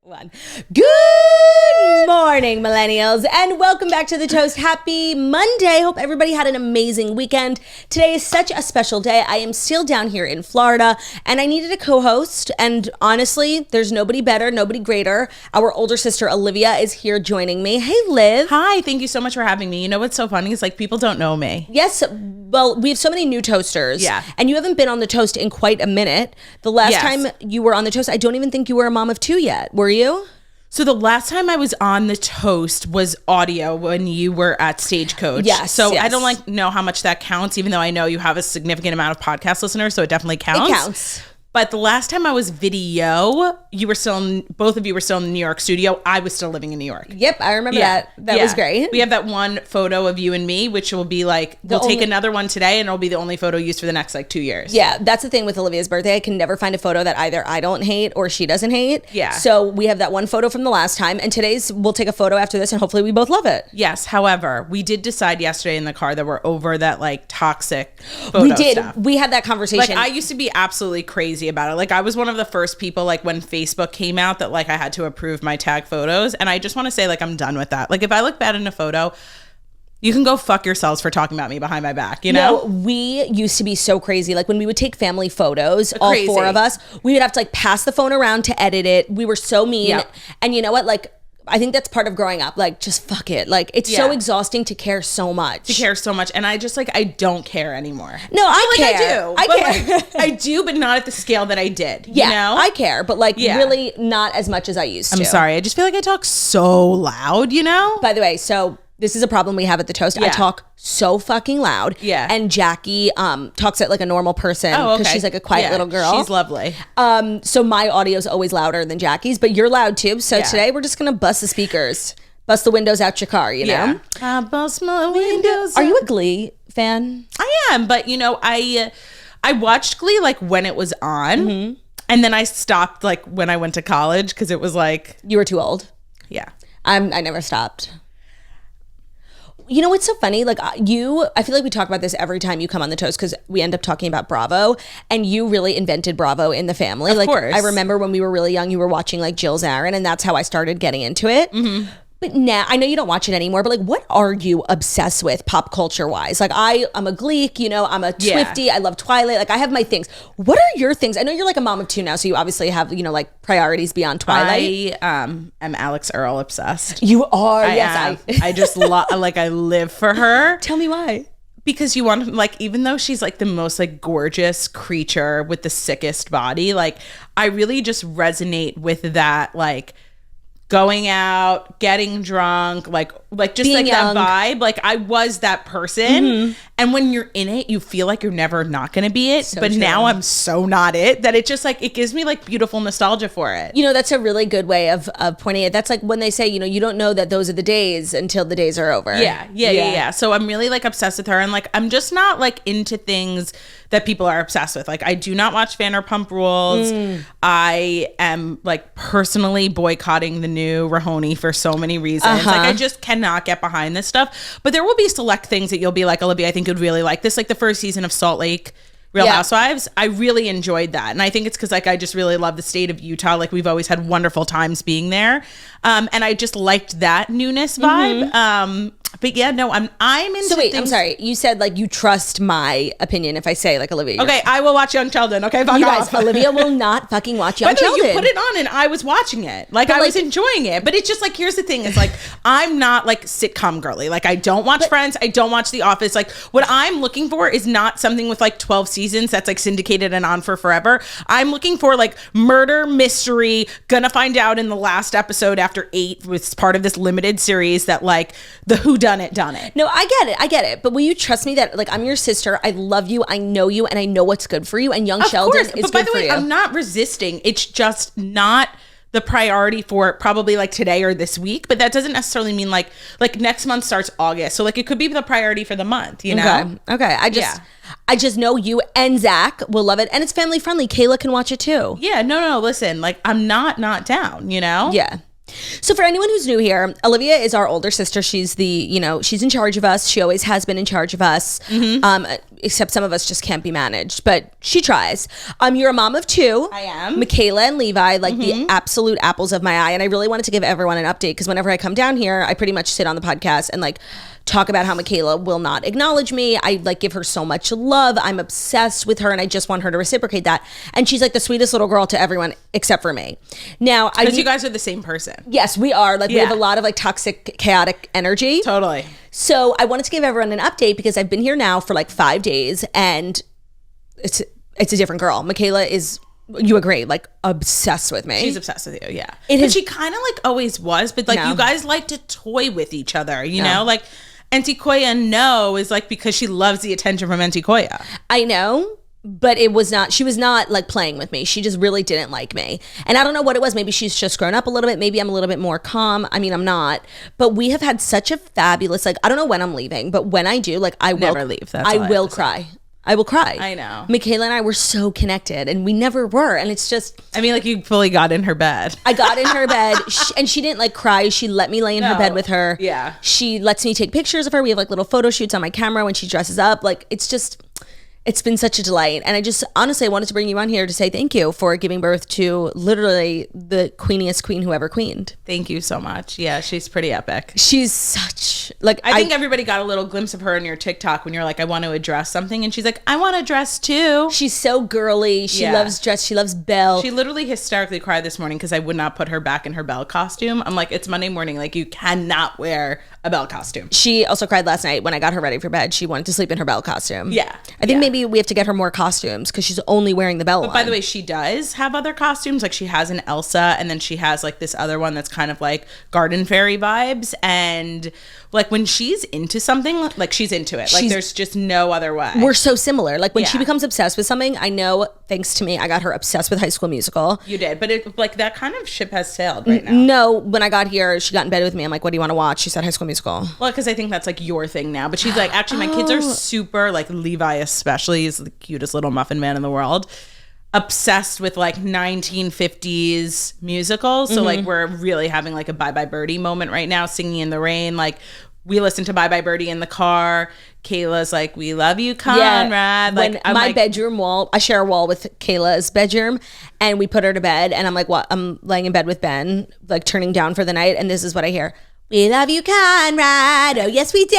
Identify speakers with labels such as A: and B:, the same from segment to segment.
A: One. Good morning, millennials, and welcome back to The Toast. Happy Monday. Hope everybody had an amazing weekend. Today is such a special day. I am still down here in Florida, and I needed a co-host, and honestly, there's nobody better, nobody greater. Our older sister, Olivia, is here joining me. Hey, Liv.
B: Hi, thank you so much for having me. You know what's so funny is like people don't know me.
A: Yes, well, we have so many new toasters.
B: Yeah.
A: And you haven't been on The Toast in quite a minute. The last time you were on The Toast, I don't even think you were a mom of two yet. Were you?
B: So the last time I was on The Toast was audio when you were at Stagecoach.
A: Yes.
B: So I don't know how much that counts, even though I know you have a significant amount of podcast listeners, so it definitely counts.
A: It counts.
B: But the last time I was video, both of you were still in the New York studio. I was still living in New York.
A: Yep, I remember that. That was great.
B: We have that one photo of you and me, which will be like, we'll take another one today, and it'll be the only photo used for the next 2 years.
A: Yeah, that's the thing with Olivia's birthday. I can never find a photo that either I don't hate or she doesn't hate.
B: Yeah.
A: So we have that one photo from the last time, and we'll take a photo after this, and hopefully we both love it.
B: Yes. However, we did decide yesterday in the car that we're over that toxic photo stuff.
A: We had that conversation.
B: I used to be absolutely crazy about it. I was one of the first people when Facebook came out that I had to approve my tag photos, and I just want to say I'm done with that. If I look bad in a photo, you can go fuck yourselves for talking about me behind my back, you know?
A: No, we used to be so crazy. When we would take family photos, all four of us, we would have to pass the phone around to edit it. We were so mean. Yep. And you know what? I think that's part of growing up. Just fuck it. It's so exhausting to care so much.
B: And I just I don't care anymore.
A: No, I care.
B: I care. I do, but not at the scale that I did.
A: Yeah,
B: you know?
A: I care, but really not as much as I used to.
B: I'm sorry. I just feel I talk so loud, you know?
A: By the way, so this is a problem we have at The Toast. Yeah. I talk so fucking loud.
B: Yeah.
A: And Jackie talks at a normal person because she's a quiet little girl.
B: She's lovely.
A: So my audio is always louder than Jackie's, but you're loud too. So today we're just going to bust the speakers, bust the windows out your car, you know?
B: I bust my windows.
A: Are you a Glee fan?
B: I am, but I watched Glee when it was on. Mm-hmm. And then I stopped when I went to college because it was
A: You were too old.
B: Yeah.
A: I never stopped. You know what's so funny? I feel we talk about this every time you come on The Toast because we end up talking about Bravo, and you really invented Bravo in the family.
B: Of course.
A: I remember when we were really young, you were watching Jill Zarin, and that's how I started getting into it. Mm-hmm. But now, I know you don't watch it anymore, but what are you obsessed with pop culture wise? I'm a Gleek, I'm a Swiftie. I love Twilight. I have my things. What are your things? I know you're a mom of two now, so you obviously have, priorities beyond Twilight.
B: I am Alex Earl obsessed.
A: You are?
B: I just I live for her.
A: Tell me why.
B: Because you want even though she's the most gorgeous creature with the sickest body, I really just resonate with that going out, getting drunk, just
A: being
B: that
A: young.
B: vibe. I was that person. Mm-hmm. And when you're in it, you feel you're never not going to be it. So but true. Now I'm so not it that it just it gives me beautiful nostalgia for it.
A: That's a really good way of pointing it. That's when they say, you don't know that those are the days until the days are over.
B: Yeah. So I'm really obsessed with her. And I'm just not into things that people are obsessed with. I do not watch Vanderpump Rules. I am personally boycotting the new Rahoney for so many reasons. I just cannot get behind this stuff. But there will be select things that you'll be Olivia, I think you'd really like this. The first season of Salt Lake Real Housewives, I really enjoyed that. And I think it's because I just really love the state of Utah. We've always had wonderful times being there. And I just liked that newness vibe. Mm-hmm. But yeah, no, I'm into
A: So wait,
B: things.
A: I'm sorry. You said you trust my opinion if I say Olivia.
B: Okay, I will watch Young Sheldon. Okay, fuck
A: you
B: off.
A: guys, Olivia will not fucking watch Young Sheldon.
B: You put it on and I was watching it. I was enjoying it. But it's just here's the thing. It's I'm not sitcom girly. I don't watch Friends. I don't watch The Office. What I'm looking for is not something with 12 seasons that's syndicated and on for forever. I'm looking for murder, mystery, gonna find out in the last episode after 8 was part of this limited series that the whodunit done it.
A: No, I get it. But will you trust me that I'm your sister? I love you. I know you, and I know what's good for you. And Young Sheldon is good for you.
B: But by the way, I'm not resisting. It's just not the priority for probably today or this week. But that doesn't necessarily mean like next month starts August. So it could be the priority for the month. You know?
A: Okay. I just know you and Zach will love it, and it's family friendly. Kayla can watch it too.
B: Yeah. No. Listen, I'm not down. You know?
A: Yeah. So for anyone who's new here, Olivia is our older sister. She's she's in charge of us. She always has been in charge of us. Mm-hmm. except some of us just can't be managed, but she tries. You're a mom of two.
B: I am.
A: Michaela and Levi, like the absolute apples of my eye. And I really wanted to give everyone an update because whenever I come down here, I pretty much sit on the podcast and like talk about how Michaela will not acknowledge me. I like give her so much love. I'm obsessed with her and I just want her to reciprocate that. And she's like the sweetest little girl to everyone except for me. Now,
B: because you guys are the same person.
A: Yes, we are. Like we have a lot of like toxic, chaotic energy.
B: Totally.
A: So I wanted to give everyone an update because I've been here now for like 5 days and it's a different girl. Michaela is, you agree, like obsessed with me.
B: She's obsessed with you, yeah. But she kind of like always was, but like you guys like to toy with each other, you know? Like Antikoya is like because she loves the attention from Antikoya.
A: I know. But she was not like playing with me. She just really didn't like me. And I don't know what it was. Maybe she's just grown up a little bit. Maybe I'm a little bit more calm. I mean, I'm not. But we have had such a fabulous, like, I don't know when I'm leaving, but when I do, like, I will
B: never leave. That's
A: I will cry. I will cry.
B: I know.
A: Michaela and I were so connected and we never were. And it's just.
B: I mean, like you fully got in her bed.
A: I got in her bed and she didn't like cry. She let me lay in her bed with her.
B: Yeah.
A: She lets me take pictures of her. We have like little photo shoots on my camera when she dresses up. Like it's just. It's been such a delight. And I just, honestly, I wanted to bring you on here to say thank you for giving birth to literally the queeniest queen who ever queened.
B: Thank you so much. Yeah, she's pretty epic.
A: She's such, like...
B: I think everybody got a little glimpse of her in your TikTok when you're like, I want to address something. And she's like, I want to dress too.
A: She's so girly. She loves dress. She loves Belle.
B: She literally hysterically cried this morning because I would not put her back in her Belle costume. I'm like, it's Monday morning. Like, you cannot wear a Belle costume.
A: She also cried last night when I got her ready for bed. She wanted to sleep in her Belle costume.
B: Yeah.
A: I think maybe we have to get her more costumes because she's only wearing the Belle one.
B: But by the way, she does have other costumes. Like she has an Elsa and then she has like this other one that's kind of like garden fairy vibes. And like when she's into something, like she's into it. Like there's just no other way.
A: We're so similar. Like when she becomes obsessed with something, I know thanks to me, I got her obsessed with High School Musical.
B: You did. But it like that kind of ship has sailed right now.
A: No, when I got here, she got in bed with me. I'm like, what do you want to watch? She said High School Musical.
B: Well, because I think that's like your thing now. But she's like, actually, my kids are super, like Levi especially is the cutest little muffin man in the world. Obsessed with like 1950s musicals. So like we're really having like a Bye Bye Birdie moment right now, singing in the rain. Like we listen to Bye Bye Birdie in the car. Kayla's like, we love you, Conrad. Like
A: my bedroom wall, I share a wall with Kayla's bedroom and we put her to bed and I'm like, what? I'm laying in bed with Ben, like turning down for the night. And this is what I hear. We love you, Conrad. Oh, yes, we do.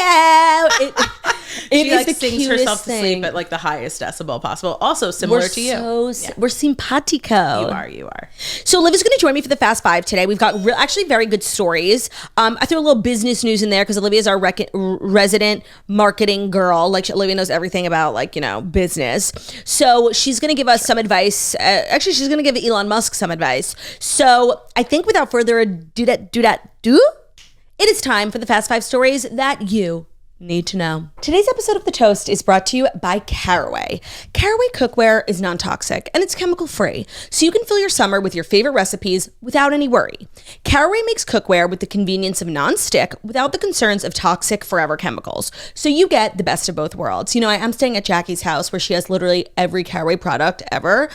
A: She
B: like sings herself to sleep at like the highest decibel possible. Also similar to you.
A: We're simpatico.
B: You are.
A: So Olivia's going to join me for the Fast Five today. We've got actually very good stories. I threw a little business news in there because Olivia's our resident marketing girl. Like Olivia knows everything about like, you know, business. So she's going to give us some advice. Actually, she's going to give Elon Musk some advice. So I think without further ado, it is time for the Fast Five stories that you need to know. Today's episode of The Toast is brought to you by Caraway. Caraway cookware is non-toxic and it's chemical-free, so you can fill your summer with your favorite recipes without any worry. Caraway makes cookware with the convenience of non-stick without the concerns of toxic forever chemicals, so you get the best of both worlds. You know, I'm staying at Jackie's house where she has literally every Caraway product ever.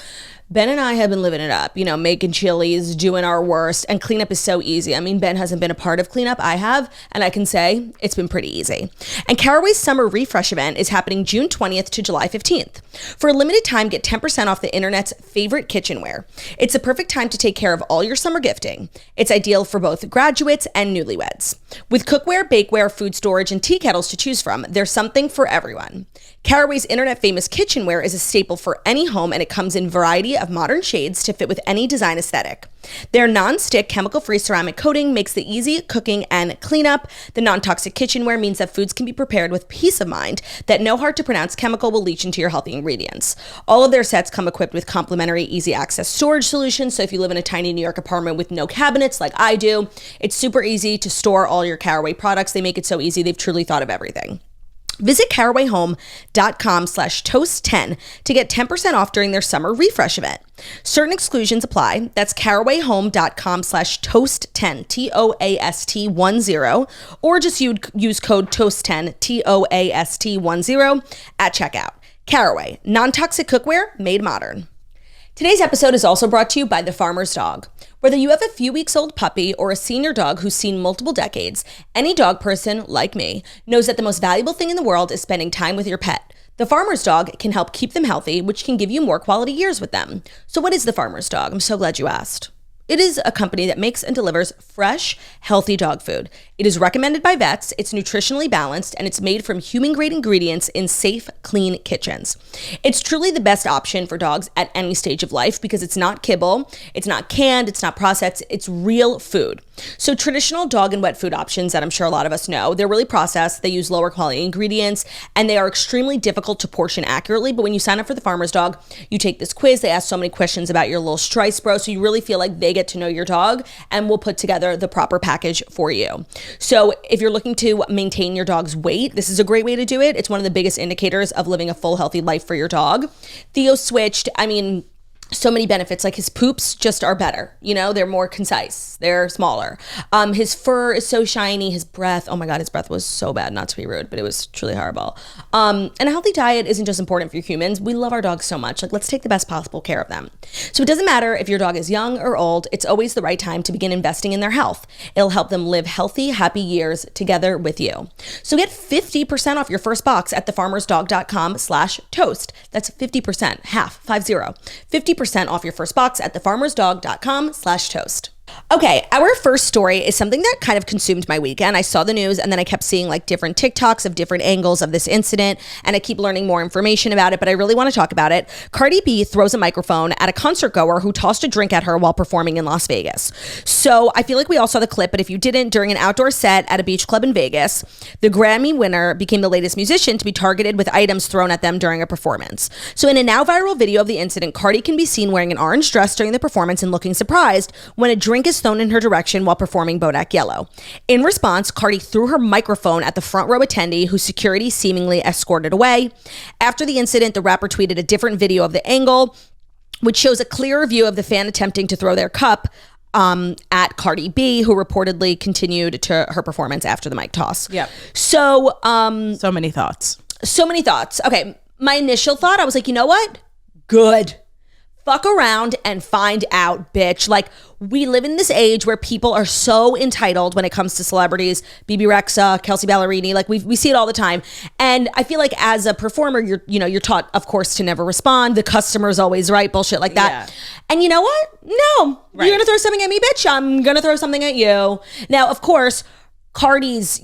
A: Ben and I have been living it up, you know, making chilies, doing our worst, and cleanup is so easy. I mean, Ben hasn't been a part of cleanup, I have, and I can say it's been pretty easy. And Caraway's summer refresh event is happening June 20th to July 15th. For a limited time, get 10% off the internet's favorite kitchenware. It's a perfect time to take care of all your summer gifting. It's ideal for both graduates and newlyweds. With cookware, bakeware, food storage, and tea kettles to choose from, there's something for everyone. Caraway's internet-famous kitchenware is a staple for any home, and it comes in a variety of modern shades to fit with any design aesthetic. Their non-stick, chemical-free ceramic coating makes the easy cooking and cleanup. The non-toxic kitchenware means that foods can be prepared with peace of mind that no hard-to-pronounce chemical will leach into your healthy ingredients. All of their sets come equipped with complimentary easy-access storage solutions, so if you live in a tiny New York apartment with no cabinets like I do, it's super easy to store all your Caraway products. They make it so easy. They've truly thought of everything. Visit carawayhome.com/toast10 to get 10% off during their summer refresh event. Certain exclusions apply. That's carawayhome.com/toast10, TOAST10, or just use code TOAST10, TOAST10 at checkout. Caraway, non-toxic cookware made modern. Today's episode is also brought to you by The Farmer's Dog. Whether you have a few weeks old puppy or a senior dog who's seen multiple decades, any dog person, like me, knows that the most valuable thing in the world is spending time with your pet. The farmer's dog can help keep them healthy, which can give you more quality years with them. So what is the farmer's dog? I'm so glad you asked. It is a company that makes and delivers fresh, healthy dog food. It is recommended by vets, it's nutritionally balanced, and it's made from human-grade ingredients in safe, clean kitchens. It's truly the best option for dogs at any stage of life because it's not kibble, it's not canned, it's not processed, it's real food. So traditional dog and wet food options that I'm sure a lot of us know, they're really processed, they use lower quality ingredients, and they are extremely difficult to portion accurately. But when you sign up for the farmer's dog, you take this quiz, they ask so many questions about your little strice bro, so you really feel like they get to know your dog and will put together the proper package for you. So if you're looking to maintain your dog's weight, this is a great way to do it. It's one of the biggest indicators of living a full, healthy life for your dog. Theo switched, so many benefits, like his poops just are better. They're more concise. They're smaller. His fur is so shiny. His breath, oh my God, his breath was so bad, not to be rude, but it was truly horrible. And a healthy diet isn't just important for humans. We love our dogs so much. Like, let's take the best possible care of them. So it doesn't matter if your dog is young or old, it's always the right time to begin investing in their health. It'll help them live healthy, happy years together with you. So get 50% off your first box at thefarmersdog.com/toast. That's 50%, 50% off your first box at thefarmersdog.com/toast. Okay, our first story is something that kind of consumed my weekend. I saw the news and then I kept seeing like different TikToks of different angles of this incident, and I keep learning more information about it, but I really want to talk about it. Cardi B throws a microphone at a concert goer who tossed a drink at her while performing in Las Vegas. So I feel like we all saw the clip, but if you didn't, during an outdoor set at a beach club in Vegas, the Grammy winner became the latest musician to be targeted with items thrown at them during a performance. So in a now viral video of the incident, Cardi can be seen wearing an orange dress during the performance and looking surprised when a drink is thrown in her direction while performing Bodak Yellow. In response, Cardi threw her microphone at the front row attendee, whose security seemingly escorted away. After the incident, the rapper tweeted a different video of the angle, which shows a clearer view of the fan attempting to throw their cup at Cardi B, who reportedly continued to her performance after the mic toss.
B: Yeah.
A: So
B: many thoughts.
A: Okay, my initial thought, I was like, you know what? Good. Fuck around and find out, bitch. Like, we live in this age where people are so entitled when it comes to celebrities. BB Rexa, Kelsey Ballerini, like we see it all the time. And I feel like as a performer, you're taught, of course, to never respond. The customer's always right, bullshit like that. Yeah. And you know what? No, right. You're gonna throw something at me, bitch. I'm gonna throw something at you. Now, of course, Cardi's,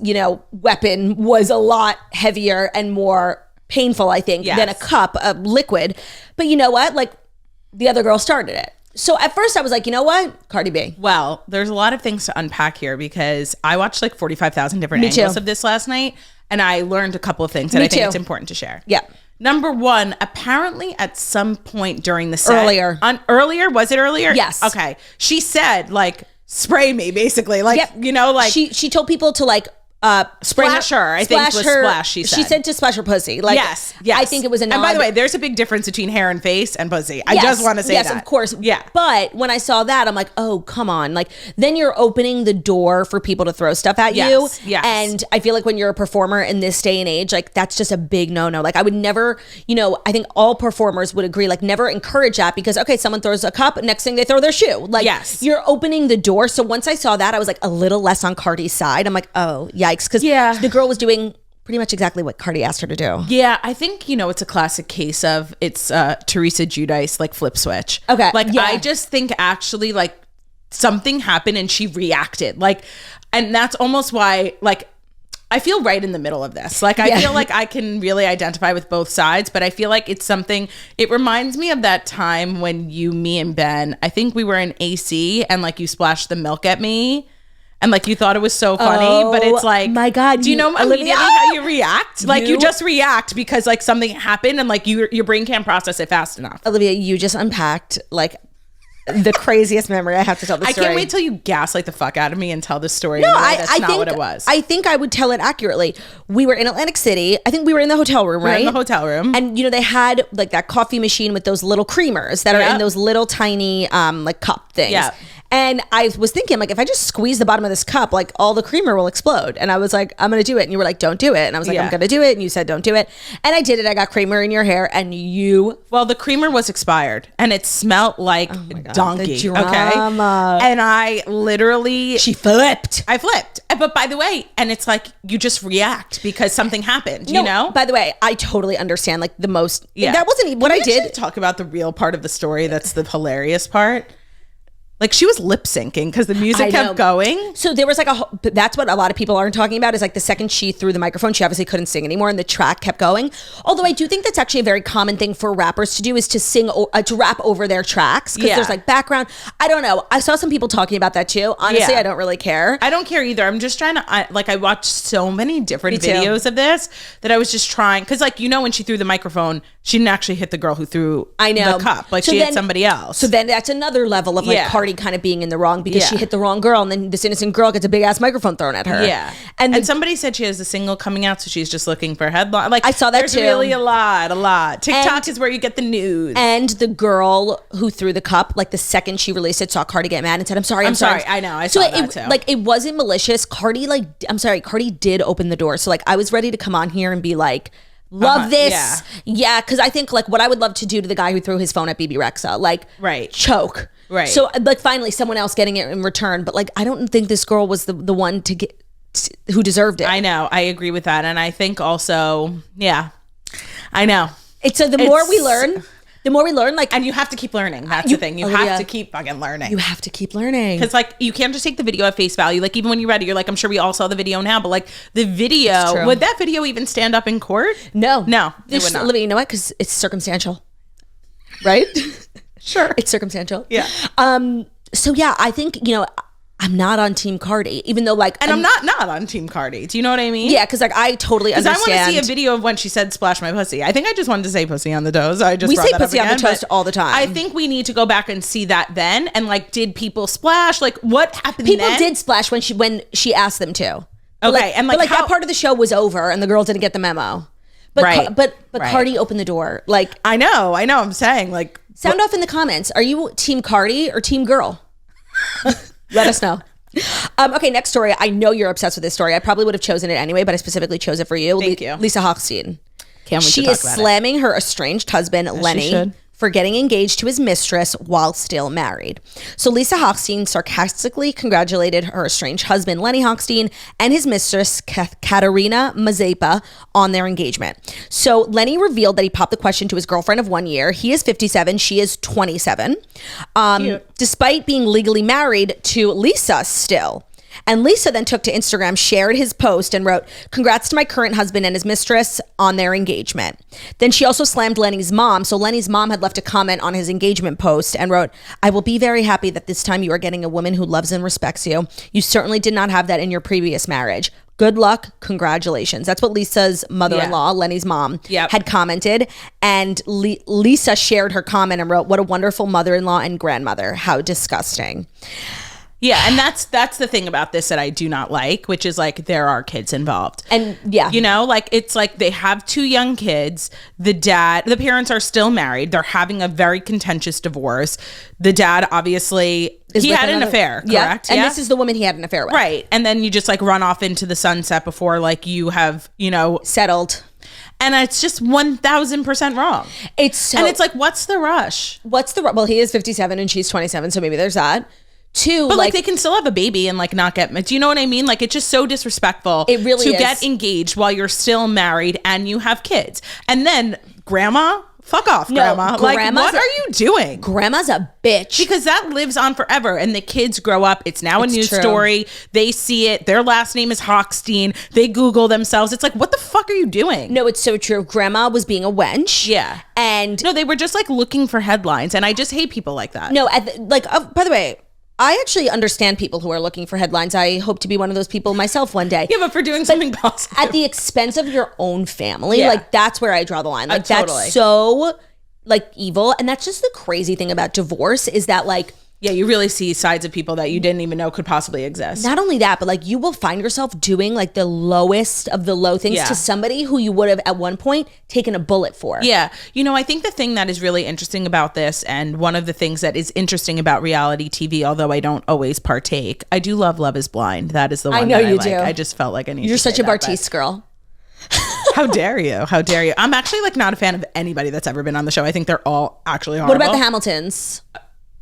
A: weapon was a lot heavier and more painful, I think, than a cup of liquid. But you know what? Like, the other girl started it. So at first I was like, you know what? Cardi B.
B: Well, there's a lot of things to unpack here because I watched like 45,000 different angles of this last night, and I learned a couple of things that I think it's important to share.
A: Yeah.
B: Number one, apparently at some point during the set.
A: Earlier.
B: Was it earlier?
A: Yes.
B: Okay. She said like, spray me, basically. Like,
A: yep.
B: like.
A: She told people to like,
B: splash her, I think was splash, she said.
A: She said to splash her pussy. Like,
B: yes.
A: I think it was a nod.
B: And by the way, there's a big difference between hair and face and pussy. I just want to say that.
A: Yes, of course.
B: Yeah.
A: But when I saw that, I'm like, oh, come on. Like, then you're opening the door for people to throw stuff at you.
B: Yes.
A: And I feel like when you're a performer in this day and age, like, that's just a big no-no. Like, I would never, I think all performers would agree, like, never encourage that because, okay, someone throws a cup, next thing they throw their shoe. Like, you're opening the door. So once I saw that, I was like a little less on Cardi's side. I'm like, oh, yikes. Because the girl was doing pretty much exactly what Cardi asked her to do.
B: Yeah, I think, it's a classic case of it's Teresa Giudice, like flip switch.
A: Okay.
B: Like, I just think actually like something happened and she reacted. Like, and that's almost why, like, I feel right in the middle of this. Like, I feel like I can really identify with both sides, but I feel like it's something, it reminds me of that time when me and Ben, I think we were in AC and like you splashed the milk at me. And like you thought it was so funny, but it's like,
A: my God,
B: do you know immediately how you react? Like you just react because like something happened and like your brain can't process it fast enough.
A: Olivia, you just unpacked like the craziest memory. I have to tell this story.
B: I can't wait till you gaslight the fuck out of me and tell this story.
A: No,
B: that's not what it was.
A: I think I would tell it accurately. We were in Atlantic City. I think we were in the hotel room, right?
B: We were in the hotel room.
A: And they had like that coffee machine with those little creamers that are in those little tiny like cup things. Yeah. And I was thinking, like, if I just squeeze the bottom of this cup, like all the creamer will explode. And I was like, I'm going to do it. And you were like, don't do it. And I was like, I'm going to do it. And you said, don't do it. And I did it. I got creamer in your hair and you.
B: Well, the creamer was expired and it smelled like donkey.
A: The drama.
B: Okay. And I literally.
A: She flipped.
B: I flipped. But by the way, and it's like you just react because something happened, you know?
A: By the way, I totally understand, like, the most.
B: Yeah.
A: That wasn't even what I did.
B: Talk about the real part of the story that's the hilarious part. Like, she was lip syncing because the music kept going.
A: So there was like that's what a lot of people aren't talking about is like the second she threw the microphone, she obviously couldn't sing anymore and the track kept going. Although I do think that's actually a very common thing for rappers to do is to sing, to rap over their tracks because there's like background. I don't know. I saw some people talking about that too. Honestly, I don't really care.
B: I don't care either. I'm just trying to, I watched so many different videos of this that I was just trying. Because like, you know, when she threw the microphone, she didn't actually hit the girl who threw the cup. Like she hit somebody else.
A: So then that's another level of like Cardi kind of being in the wrong because she hit the wrong girl and then this innocent girl gets a big ass microphone thrown at her.
B: Yeah. And somebody said she has a single coming out, so she's just looking for headline. Like
A: I saw that
B: there's
A: too.
B: Really a lot. TikTok is where you get the news.
A: And the girl who threw the cup, like the second she released it, saw Cardi get mad and said, I'm sorry.
B: I know. I saw that too.
A: Like it wasn't malicious. Cardi Cardi did open the door. So like I was ready to come on here and be like, love this. Yeah. Cause I think like what I would love to do to the guy who threw his phone at BB Rexa, like choke.
B: Right.
A: So like finally someone else getting it in return. But like, I don't think this girl was the one to get who deserved it.
B: I know. I agree with that. And I think also, I know.
A: The more we learn, like,
B: and you have to keep learning. That's the thing. You have to keep fucking learning.
A: You have to keep learning.
B: Because like, you can't just take the video at face value. Like even when you read it, you're like, I'm sure we all saw the video now, but like the video, would that video even stand up in court?
A: No,
B: it would not.
A: Olivia, you know what? Because it's circumstantial, right?
B: Sure.
A: It's circumstantial.
B: Yeah.
A: So yeah, I think, I'm not on Team Cardi, even though like...
B: And I'm not on Team Cardi. Do you know what I mean?
A: Yeah, because like I totally understand.
B: Because I want to see a video of when she said splash my pussy. I think I just wanted to say pussy on the toast.
A: We say pussy on the toast all the time.
B: I think we need to go back and see that then. And like, did people splash? Like what happened
A: People
B: then?
A: did splash when she asked them to.
B: Okay. And like
A: that part of the show was over and the girl didn't get the memo. But but Cardi opened the door. Like
B: I know. I'm saying like...
A: Sound off in the comments. Are you Team Cardi or Team Girl? Let us know. Okay, next story. I know you're obsessed with this story. I probably would have chosen it anyway, but I specifically chose it for you.
B: Thank you.
A: Lisa Hochstein.
B: Can't wait
A: she
B: to talk
A: is
B: about
A: slamming her estranged husband, Lenny, for getting engaged to his mistress while still married. So Lisa Hochstein sarcastically congratulated her estranged husband, Lenny Hochstein, and his mistress, Katerina Mazepa, on their engagement. So Lenny revealed that he popped the question to his girlfriend of 1 year. He is 57. She is 27. Despite being legally married to Lisa still. And Lisa then took to Instagram, shared his post and wrote, "Congrats to my current husband and his mistress on their engagement." Then she also slammed Lenny's mom. So Lenny's mom had left a comment on his engagement post and wrote, "I will be very happy that this time you are getting a woman who loves and respects you. You certainly did not have that in your previous marriage. Good luck. Congratulations." That's what Lisa's mother-in-law, Lenny's mom, had commented. And Lisa shared her comment and wrote, "What a wonderful mother-in-law and grandmother. How disgusting."
B: Yeah, and that's the thing about this that I do not like, which is like there are kids involved.
A: And
B: like it's like they have 2 young kids. The parents are still married. They're having a very contentious divorce. The dad obviously he had an affair, correct?
A: And this is the woman he had an affair with.
B: Right. And then you just like run off into the sunset before like you have,
A: settled.
B: And it's just 1000% wrong. And it's like, what's the rush?
A: Well, he is 57 and she's 27, so maybe there's that.
B: But like they can still have a baby and like not get, do you know what I mean? Like it's just so disrespectful
A: it really
B: to
A: is.
B: Get engaged while you're still married and you have kids. And then grandma, fuck off, grandma. Like what are you doing?
A: Grandma's a bitch.
B: Because that lives on forever and the kids grow up. It's now a news story. They see it. Their last name is Hochstein. They Google themselves. It's like, what the fuck are you doing?
A: No, it's so true. Grandma was being a wench.
B: Yeah.
A: And
B: no, they were just like looking for headlines. And I just hate people like that.
A: No, by the way, I actually understand people who are looking for headlines. I hope to be one of those people myself one day.
B: Yeah, but for doing something positive.
A: At the expense of your own family, like that's where I draw the line. Like
B: totally.
A: That's so like evil. And that's just the crazy thing about divorce is that like
B: Yeah, you really see sides of people that you didn't even know could possibly exist.
A: Not only that, but like you will find yourself doing like the lowest of the low things to somebody who you would have at one point taken a bullet for.
B: Yeah. You know, I think the thing that is really interesting about this, and one of the things that is interesting about reality TV, although I don't always partake, I do love Love is Blind. That is the one I like. I just felt like I needed
A: You're
B: to
A: such
B: say
A: a Bartiz girl.
B: How dare you? How dare you? I'm actually like not a fan of anybody that's ever been on the show. I think they're all actually horrible.
A: What about the Hamiltons?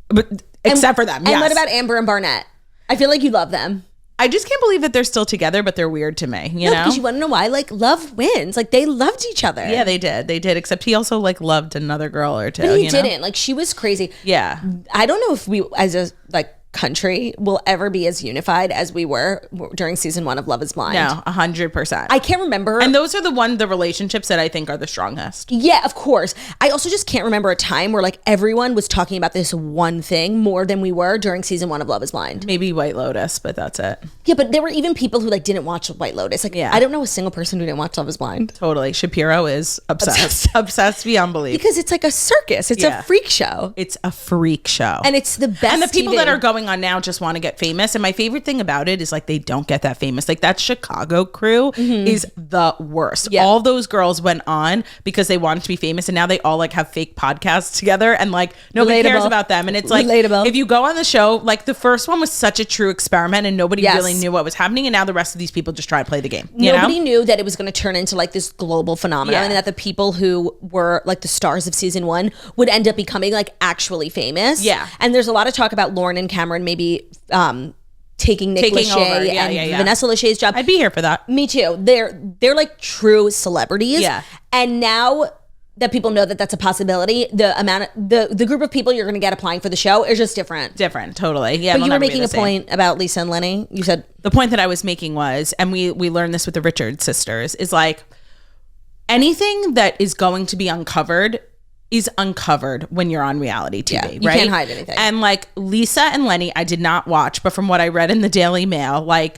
B: But except for them, yes.
A: And what about Amber and Barnett? I feel like you love them.
B: I just can't believe that they're still together, but they're weird to me, you know?
A: Because you want to know why? Like, love wins. Like, they loved each other.
B: Yeah, they did. They did, except he also, like, loved another girl or two,
A: But he didn't. Like, she was crazy.
B: Yeah.
A: I don't know if we, as a, like, country will ever be as unified as we were during season 1 of Love is Blind.
B: No, 100%.
A: I can't remember.
B: And those are the relationships that I think are the strongest.
A: Yeah, of course. I also just can't remember a time where like everyone was talking about this one thing more than we were during season 1 of Love is Blind.
B: Maybe White Lotus, but that's it.
A: Yeah, but there were even people who like didn't watch White Lotus. Like, I don't know a single person who didn't watch Love is Blind.
B: Totally. Shapiro is obsessed. Obsessed beyond belief.
A: Because it's like a circus. It's a freak show.
B: It's a freak show.
A: And it's the best.
B: And the people
A: TV.
B: that are going on now just want to get famous. And my favorite thing about it is like they don't get that famous. Like that Chicago crew is the worst.
A: Yeah.
B: All those girls went on because they wanted to be famous, and now they all like have fake podcasts together, and like nobody cares about them. And it's like if you go on the show, like the first one was such a true experiment and nobody really knew what was happening, and now the rest of these people just try to play the game.
A: Nobody knew that it was going to turn into like this global phenomenon, and that the people who were like the stars of season 1 would end up becoming like actually famous. Yeah. And there's a lot of talk about Lauren and Cameron maybe taking Lachey over. And Vanessa Lachey's job.
B: I'd be here for that.
A: Me too. They're like true celebrities. Yeah. And now that people know that that's a possibility, the amount of the group of people you're going to get applying for the show is just different.
B: Totally. Yeah.
A: But you were making a point about Lisa and Lenny. You said
B: the point that I was making was, and we learned this with the Richards sisters, is like anything that is going to be uncovered is uncovered when you're on reality TV, right?
A: You can't hide anything.
B: And like Lisa and Lenny, I did not watch, but from what I read in the Daily Mail, like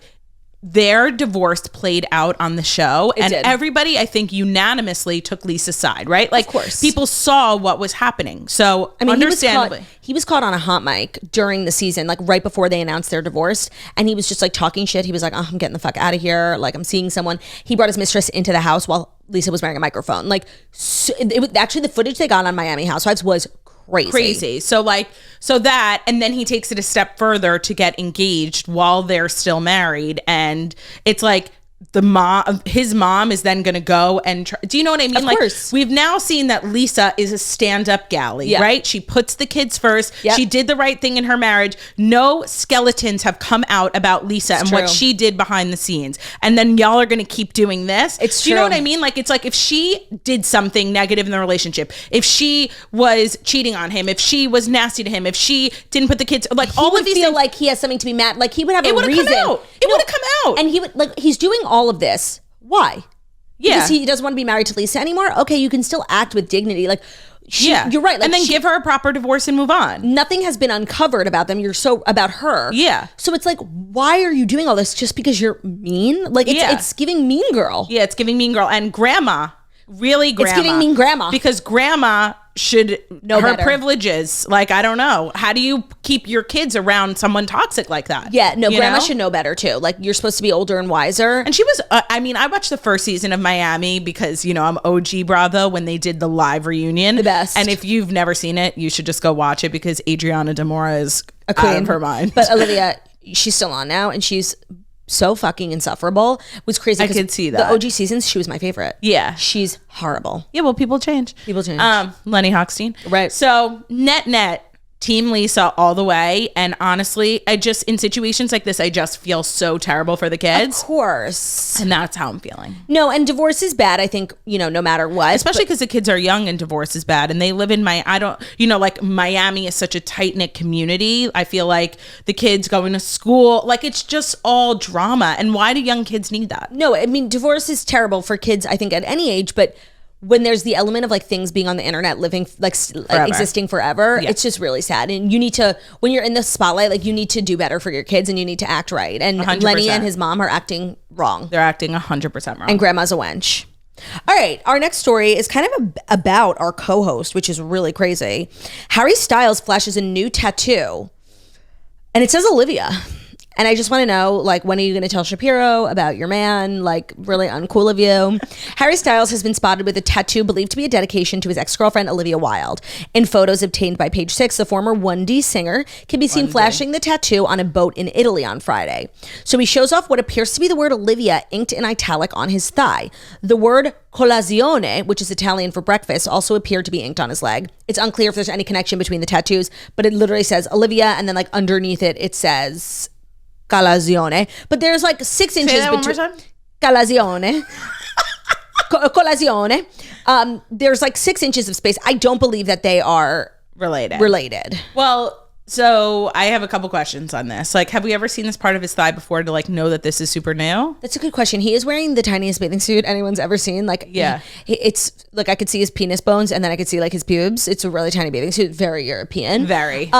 B: their divorce played out on the show, and everybody, I think, unanimously took Lisa's side, right? Like,
A: of course,
B: people saw what was happening. So, I mean, understandably,
A: he was caught on a hot mic during the season, like right before they announced their divorce, and he was just like talking shit. He was like, "Oh, I'm getting the fuck out of here. Like, I'm seeing someone." He brought his mistress into the house while Lisa was wearing a microphone. Like, so it was actually the footage they got on Miami Housewives was crazy. So that, and then he takes it a step further to get engaged while they're still married, and it's like his mom is then going to go and try, do you know what I mean? Of course.
B: We've now seen that Lisa is a stand-up galley, right? She puts the kids first. Yep. She did the right thing in her marriage. No skeletons have come out about Lisa and what she did behind the scenes. And then y'all are going to keep doing this.
A: It's true.
B: Do you know what I mean? Like, it's like if she did something negative in the relationship, if she was cheating on him, if she was nasty to him, if she didn't put the kids, like
A: he
B: all of these
A: feel
B: things,
A: like he has something to be mad. Like he would have a reason.
B: It would have come out.
A: And he would like, he's doing all of this. Why? Yeah. Because he doesn't want to be married to Lisa anymore? Okay, you can still act with dignity. Like, you're right. Like,
B: and then give her a proper divorce and move on.
A: Nothing has been uncovered about them. You're so about her. Yeah. So it's like, why are you doing all this just because you're mean? Like, it's giving Mean Girl.
B: Yeah, it's giving Mean Girl. And Grandma. Really, Grandma.
A: It's giving Mean Grandma.
B: Because Grandma should know her privileges. Like, I don't know. How do you keep your kids around someone toxic like that?
A: Yeah, no, Grandma should know better too. Like, you're supposed to be older and wiser.
B: And she was, I mean, I watched the first season of Miami because, you know, I'm OG Bravo when they did the live reunion.
A: The best.
B: And if you've never seen it, you should just go watch it because Adriana Demora is a queen out of her mind.
A: But Olivia, she's still on now and she's so fucking insufferable. It was crazy.
B: I could see that.
A: The OG seasons, she was my favorite. Yeah. She's horrible.
B: Yeah, well, people change. Lenny Hochstein.
A: Right.
B: So net, Team Lisa all the way. And honestly, in situations like this, I just feel so terrible for the kids.
A: Of course.
B: And that's how I'm feeling.
A: No, and divorce is bad, I think, you know, no matter what.
B: Especially because the kids are young and divorce is bad. And they live in like Miami is such a tight-knit community. I feel like the kids going to school, like it's just all drama. And why do young kids need that?
A: No, I mean, divorce is terrible for kids, I think, at any age, but when there's the element of like things being on the internet, living like existing forever, it's just really sad. And you need to, when you're in the spotlight, like you need to do better for your kids and you need to act right. And 100%. Lenny and his mom are acting wrong.
B: They're acting 100% wrong.
A: And Grandma's a wench. All right, our next story is kind of about our co-host, which is really crazy. Harry Styles flashes a new tattoo And it says Olivia. And I just want to know, like, when are you going to tell Shapiro about your man? Like, really uncool of you. Harry Styles has been spotted with a tattoo believed to be a dedication to his ex-girlfriend, Olivia Wilde. In photos obtained by Page Six, the former 1D singer can be seen flashing the tattoo on a boat in Italy on Friday. So he shows off what appears to be the word Olivia inked in italic on his thigh. The word colazione, which is Italian for breakfast, also appeared to be inked on his leg. It's unclear if there's any connection between the tattoos, but it literally says Olivia, and then like underneath it, it says colazione, but there's like 6 inches between colazione. Colazione. There's like 6 inches of space. I don't believe that they are related.
B: Well, so I have a couple questions on this. Like, have we ever seen this part of his thigh before to like know that this is super new?
A: That's a good question. He is wearing the tiniest bathing suit anyone's ever seen. Like,
B: yeah,
A: it's like I could see his penis bones, and then I could see like his pubes. It's a really tiny bathing suit. Very European.
B: Very.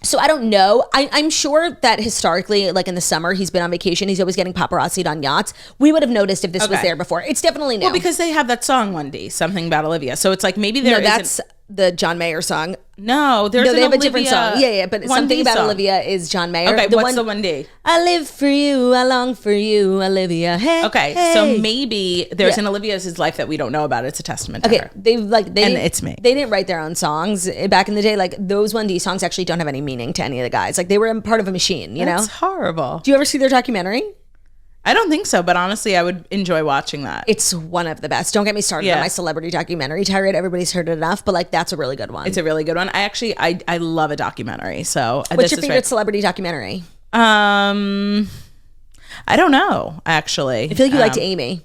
A: So I don't know. I'm sure that historically, like in the summer, he's been on vacation. He's always getting paparazzi'd on yachts. We would have noticed if this was there before. It's definitely new.
B: Well, because they have that song 1D, something about Olivia. So it's like maybe there
A: that's the John Mayer song.
B: No, they have
A: a different song. Yeah, but something about Olivia is John Mayer.
B: Okay, what's the 1D?
A: I live for you, I long for you, Olivia. Hey,
B: okay,
A: hey.
B: So maybe there's an Olivia's his life that we don't know about. It's a testament to her.
A: It's me. They didn't write their own songs back in the day. Like those 1D songs actually don't have any meaning to any of the guys. Like they were part of a machine. You know,
B: that's horrible.
A: Do you ever see their documentary?
B: I don't think so, but honestly, I would enjoy watching that.
A: It's one of the best. Don't get me started on my celebrity documentary tirade. Everybody's heard it enough, but like that's a really good one.
B: It's a really good one. I love a documentary. So
A: what's your favorite celebrity documentary?
B: I don't know, actually.
A: I feel like you liked Amy.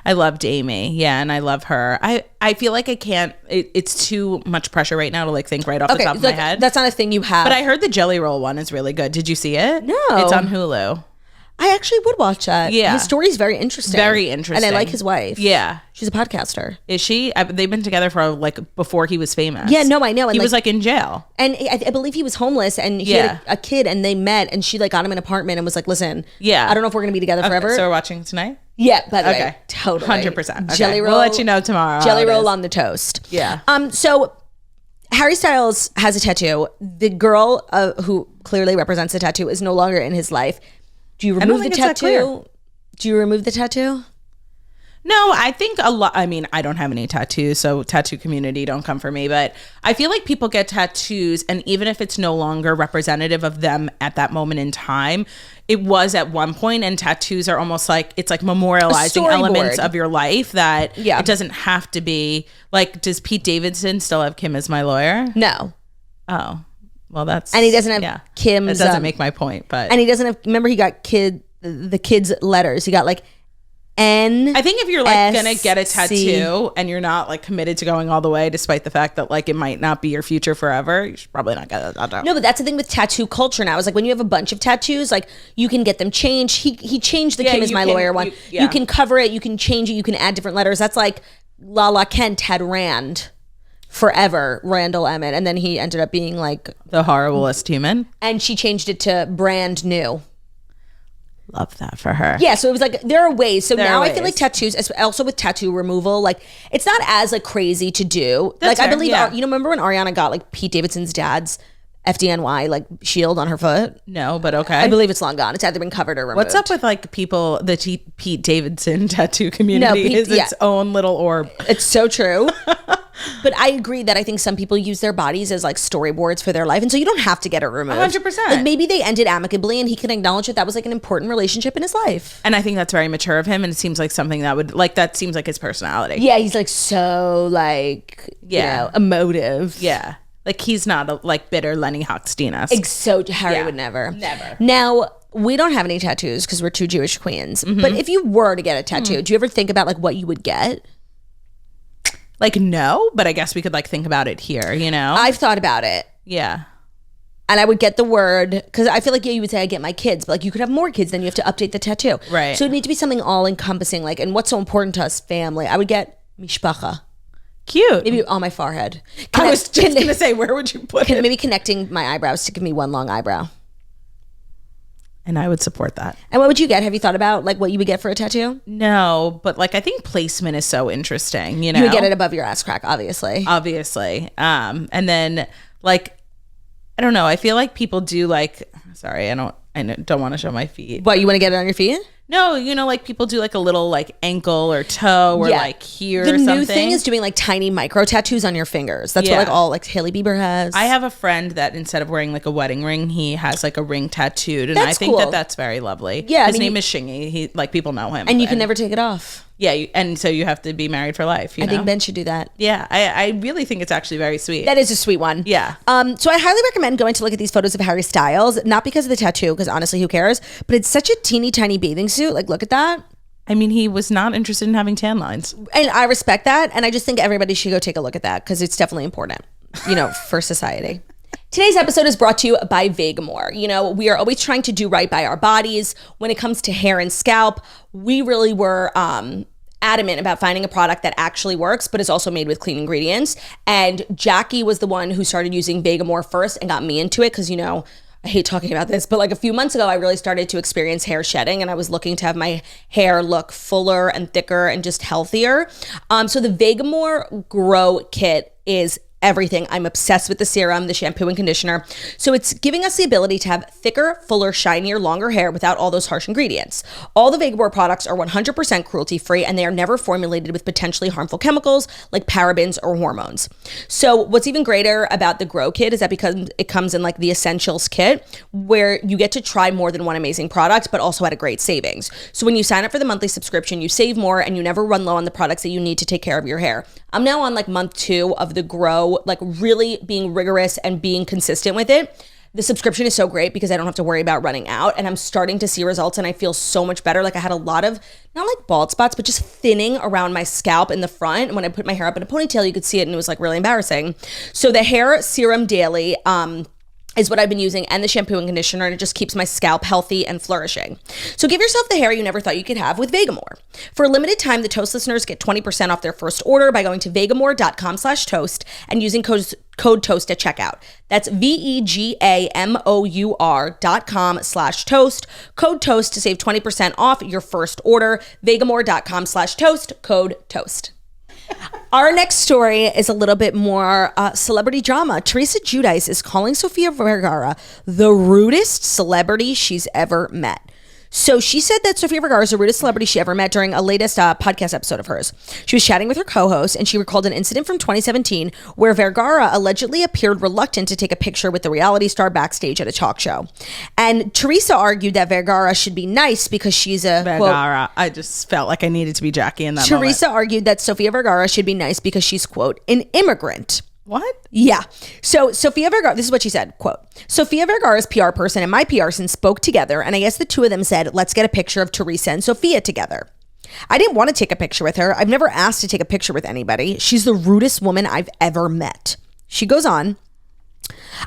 B: I loved Amy. Yeah, and I love her. I feel like I can't, it's too much pressure right now to like think right off the top of my head.
A: That's not a thing you have.
B: But I heard the Jelly Roll one is really good. Did you see it?
A: No.
B: It's on Hulu.
A: I actually would watch that.
B: Yeah.
A: His story's very interesting.
B: Very interesting.
A: And I like his wife.
B: Yeah.
A: She's a podcaster.
B: Is she? They've been together for like before he was famous.
A: Yeah, no, I know. And
B: he was like in jail.
A: And I believe he was homeless and he had a kid and they met and she like got him an apartment and was like, listen, I don't know if we're going to be together forever.
B: So we're watching tonight?
A: Yeah, by the way. Totally.
B: 100%. Okay.
A: Jelly roll.
B: We'll let you know tomorrow.
A: Jelly roll on the toast.
B: Yeah.
A: So Harry Styles has a tattoo. The girl who clearly represents the tattoo is no longer in his life. Do you remove the tattoo? Do you remove the tattoo?
B: No, I think a lot. I mean, I don't have any tattoos, so tattoo community don't come for me. But I feel like people get tattoos, and even if it's no longer representative of them at that moment in time, it was at one point. And tattoos are almost like it's like memorializing elements of your life that it doesn't have to be like. Does Pete Davidson still have Kim as my lawyer?
A: No.
B: Oh. Well, that's...
A: And he doesn't have Kim's...
B: That doesn't make my point, but...
A: And he doesn't have... Remember, he got the kids' letters. He got, like, N...
B: I think if you're, like, gonna get a tattoo and you're not, like, committed to going all the way, despite the fact that, like, it might not be your future forever, you should probably not get a tattoo.
A: No, but that's the thing with tattoo culture now. Is like, when you have a bunch of tattoos, like, you can get them changed. He changed the Kim is my lawyer one. You can cover it. You can change it. You can add different letters. That's like Lala Kent had Rand... forever, Randall Emmett, and then he ended up being like
B: the horriblest human,
A: and she changed it to brand new.
B: Love that for her.
A: Yeah, so it was like there are ways. So now I feel like tattoos, also with tattoo removal, like it's not as like crazy to do. That's like fair. I believe you know, remember when Ariana got like Pete Davidson's dad's FDNY like shield on her foot?
B: No, but okay.
A: I believe it's long gone. It's either been covered or removed.
B: What's up with like people, the Pete Davidson tattoo community is its own little orb.
A: It's so true. But I agree that I think some people use their bodies as like storyboards for their life. And so you don't have to get it removed.
B: 100%.
A: Like maybe they ended amicably and he can acknowledge that was like an important relationship in his life.
B: And I think that's very mature of him. And it seems like something that would like, that seems like his personality.
A: Yeah. He's like so like, you know, emotive.
B: Yeah. Like he's not a like bitter Lenny Hochstein.
A: So Harry would never. Now, we don't have any tattoos because we're two Jewish queens. Mm-hmm. But if you were to get a tattoo, do you ever think about like what you would get?
B: Like, no, but I guess we could like think about it here, you know?
A: I've thought about it.
B: Yeah.
A: And I would get the word, because I feel like you would say I get my kids, but like you could have more kids, then you have to update the tattoo.
B: Right.
A: So it would need to be something all encompassing, like, and what's so important to us, family. I would get mishpacha.
B: Cute.
A: Maybe on my forehead.
B: I was just going to say, where would you put it?
A: Maybe connecting my eyebrows to give me one long eyebrow.
B: And I would support that.
A: And what would you get? Have you thought about like what you would get for a tattoo?
B: No, but like I think placement is so interesting, you know?
A: You would get it above your ass crack, obviously.
B: Obviously. And then like, I don't know. I feel like people do like, Sorry, I don't want to show my feet.
A: What, you want to get it on your feet?
B: No, you know, like people do like a little like ankle or toe or like here
A: the
B: or something.
A: new thing is doing like tiny micro tattoos on your fingers. That's what like all like Hailey Bieber has.
B: I have a friend that instead of wearing like a wedding ring, he has like a ring tattooed, and I think that's very lovely. Yeah, his name is Shingy. He like people know him,
A: and you can never take it off.
B: Yeah, and so you have to be married for life. I
A: think Ben should do that.
B: Yeah, I really think it's actually very sweet.
A: That is a sweet one.
B: Yeah.
A: So I highly recommend going to look at these photos of Harry Styles, not because of the tattoo, because honestly, who cares? But it's such a teeny tiny bathing suit. Like, look at that.
B: I mean, he was not interested in having tan lines.
A: And I respect that. And I just think everybody should go take a look at that because it's definitely important, you know, for society. Today's episode is brought to you by Vegamore. You know, we are always trying to do right by our bodies. When it comes to hair and scalp, we really were adamant about finding a product that actually works, but is also made with clean ingredients. And Jackie was the one who started using Vegamore first and got me into it because, you know, I hate talking about this, but like a few months ago, I really started to experience hair shedding and I was looking to have my hair look fuller and thicker and just healthier. So the Vegamore Grow Kit is everything. I'm obsessed with the serum, the shampoo and conditioner. So it's giving us the ability to have thicker, fuller, shinier, longer hair without all those harsh ingredients. All the Vegamore products are 100% cruelty-free and they are never formulated with potentially harmful chemicals like parabens or hormones. So what's even greater about the Grow Kit is that because it comes in like the essentials kit where you get to try more than one amazing product, but also at a great savings. So when you sign up for the monthly subscription, you save more and you never run low on the products that you need to take care of your hair. I'm now on like month 2 of the Grow, like really being rigorous and being consistent with it. The subscription is so great because I don't have to worry about running out and I'm starting to see results and I feel so much better. Like I had a lot of, not like bald spots, but just thinning around my scalp in the front. And when I put my hair up in a ponytail, you could see it and it was like really embarrassing. So the hair serum daily, is what I've been using, and the shampoo and conditioner, and it just keeps my scalp healthy and flourishing. So give yourself the hair you never thought you could have with Vegamore. For a limited time, the Toast listeners get 20% off their first order by going to vegamore.com/toast and using code TOAST at checkout. That's vegamour.com/toast, code TOAST to save 20% off your first order, vegamore.com/toast, code TOAST. Our next story is a little bit more celebrity drama. Teresa Giudice is calling Sofia Vergara the rudest celebrity she's ever met. So she said that Sofia Vergara is the rudest celebrity she ever met during a latest podcast episode of hers. She was chatting with her co-host and she recalled an incident from 2017 where Vergara allegedly appeared reluctant to take a picture with the reality star backstage at a talk show. And Teresa argued that Vergara should be nice because she's a
B: Vergara. I just felt like I needed to be Jackie in that moment.
A: Teresa argued that Sofia Vergara should be nice because she's, quote, an immigrant.
B: What?
A: Yeah. So Sofia Vergara, this is what she said, quote, Sofia Vergara's PR person and my PR person spoke together and I guess the two of them said, let's get a picture of Teresa and Sofia together. I didn't want to take a picture with her. I've never asked to take a picture with anybody. She's the rudest woman I've ever met. She goes on,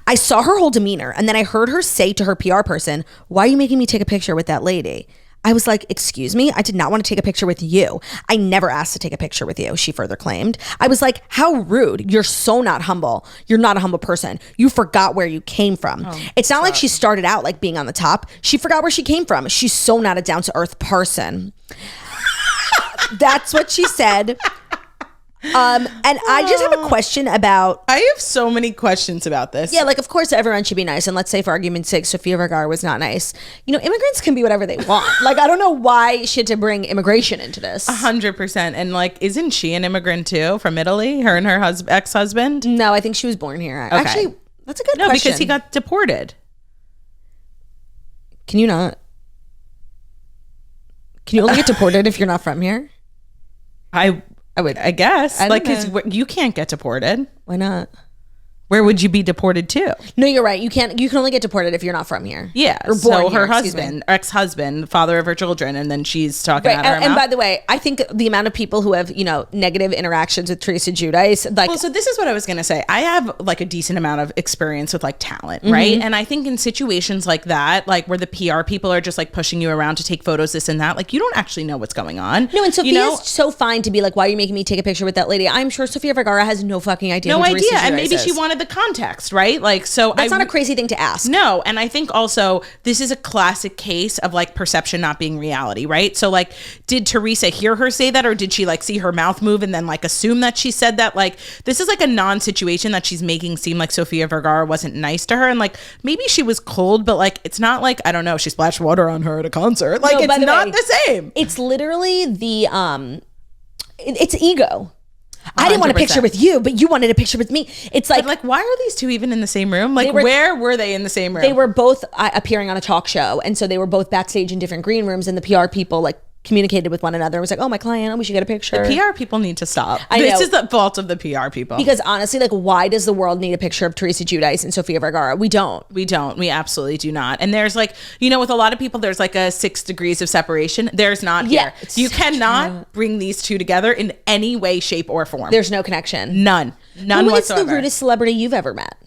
A: I saw her whole demeanor and then I heard her say to her PR person, why are you making me take a picture with that lady? I was like, excuse me, I did not want to take a picture with you. I never asked to take a picture with you, she further claimed. I was like, how rude. You're so not humble. You're not a humble person. You forgot where you came from. It's not like she started out like being on the top. She forgot where she came from. She's so not a down-to-earth person. That's what she said. And I just have a question about...
B: I have so many questions about this.
A: Yeah, like, of course, everyone should be nice. And let's say, for argument's sake, Sofia Vergara was not nice. You know, immigrants can be whatever they want. Like, I don't know why she had to bring immigration into this.
B: 100%. And, like, isn't she an immigrant, too, from Italy? Her and her ex-husband?
A: No, I think she was born here. Okay. Actually, that's a good question.
B: No, because he got deported.
A: Can you not? Can you only get deported if you're not from here?
B: I guess. Like, because you can't get deported.
A: Why not?
B: Where would you be deported to?
A: No, you're right. You can only get deported if you're not from here.
B: Yeah.
A: Or born
B: so
A: here,
B: her husband, ex-husband, father of her children, and then she's talking out of her mouth.
A: And by the way, I think the amount of people who have, you know, negative interactions with Teresa Giudice, like...
B: Well, so this is what I was going to say. I have like a decent amount of experience with like talent, right? And I think in situations like that, like where the PR people are just like pushing you around to take photos, this and that, like you don't actually know what's going on.
A: No, and Sofia's so fine to be like, why are you making me take a picture with that lady? I'm sure Sofia Vergara has no fucking idea.
B: No idea. And maybe she wanted the context, right? Like, so
A: That's not a crazy thing to ask.
B: No. And I think also this is a classic case of like perception not being reality, right? So like, did Teresa hear her say that, or did she like see her mouth move and then like assume that she said that? Like, this is like a non-situation that she's making seem like Sofia Vergara wasn't nice to her. And like, maybe she was cold, but like, it's not like, I don't know, she splashed water on her at a concert. Like, it's not the same.
A: It's literally the, it's ego. 100%. I didn't want a picture with you, but you wanted a picture with me. It's like,
B: why are these two even in the same room? Like, where were they in the same room?
A: They were both appearing on a talk show. And so they were both backstage in different green rooms, and the PR people like communicated with one another. It was like, oh, my client, we should get a picture.
B: The PR people need to stop. This is the fault of the PR people.
A: Because honestly, like, why does the world need a picture of Teresa Giudice and Sofia Vergara? We don't.
B: We absolutely do not. And there's like, you know, with a lot of people, there's like a 6 degrees of separation. There's not here. You cannot bring these two together in any way, shape, or form.
A: There's no connection.
B: None
A: whatsoever.
B: Whatsoever.
A: Who is the rudest celebrity you've ever met?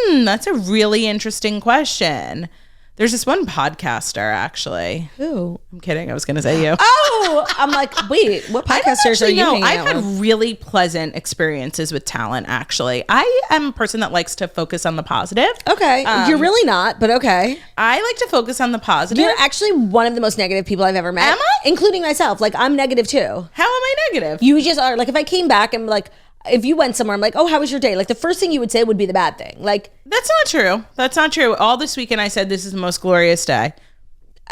B: That's a really interesting question. There's this one podcaster, actually.
A: Who?
B: I'm kidding. I was going to say you.
A: Oh, I'm like, wait, what podcasters are you hanging
B: I've
A: out
B: had
A: with?
B: really pleasant experiences with talent, actually. I am a person that likes to focus on the positive.
A: Okay. You're really not, but okay.
B: I like to focus on the positive.
A: You're actually one of the most negative people I've ever met.
B: Am I?
A: Including myself. Like, I'm negative too.
B: How am I negative?
A: You just are. Like, if I came back and like, if you went somewhere, I'm like, oh, how was your day? Like, the first thing you would say would be the bad thing. Like,
B: that's not true. That's not true. All this weekend I said this is the most glorious day.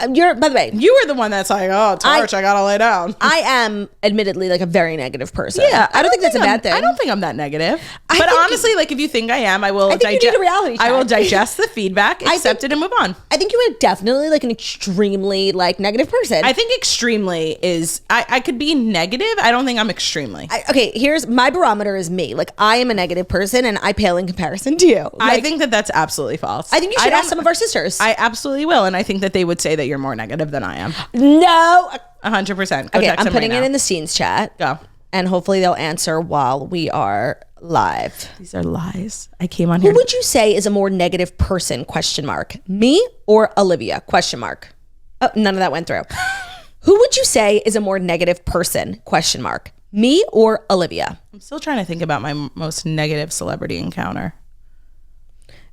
A: by the way,
B: you were the one that's like, oh, Torch, I gotta lay down.
A: I am admittedly like a very negative person.
B: Yeah,
A: I don't think that's a bad thing.
B: I don't think I'm that negative. But honestly, like, if you think I am, I will
A: digest. You need a reality check.
B: I will digest the feedback, accept it, and move on.
A: I think you were definitely like an extremely like negative person.
B: I think extremely is. I could be negative. I don't think I'm extremely.
A: Okay, here's my barometer is me. Like, I am a negative person, and I pale in comparison to you. Like,
B: I think that that's absolutely false.
A: I think you should ask some of our sisters.
B: I absolutely will, and I think that they would say that you're more negative than I am.
A: No.
B: 100%.
A: Okay, I'm putting it in the scenes chat.
B: Go.
A: And hopefully they'll answer while we are live.
B: These are lies. I came on here.
A: Who would you say is a more negative person? ? Me or Olivia ? Oh, none of that went through. Who would you say is a more negative person ? Me or Olivia?
B: I'm still trying to think about my most negative celebrity encounter.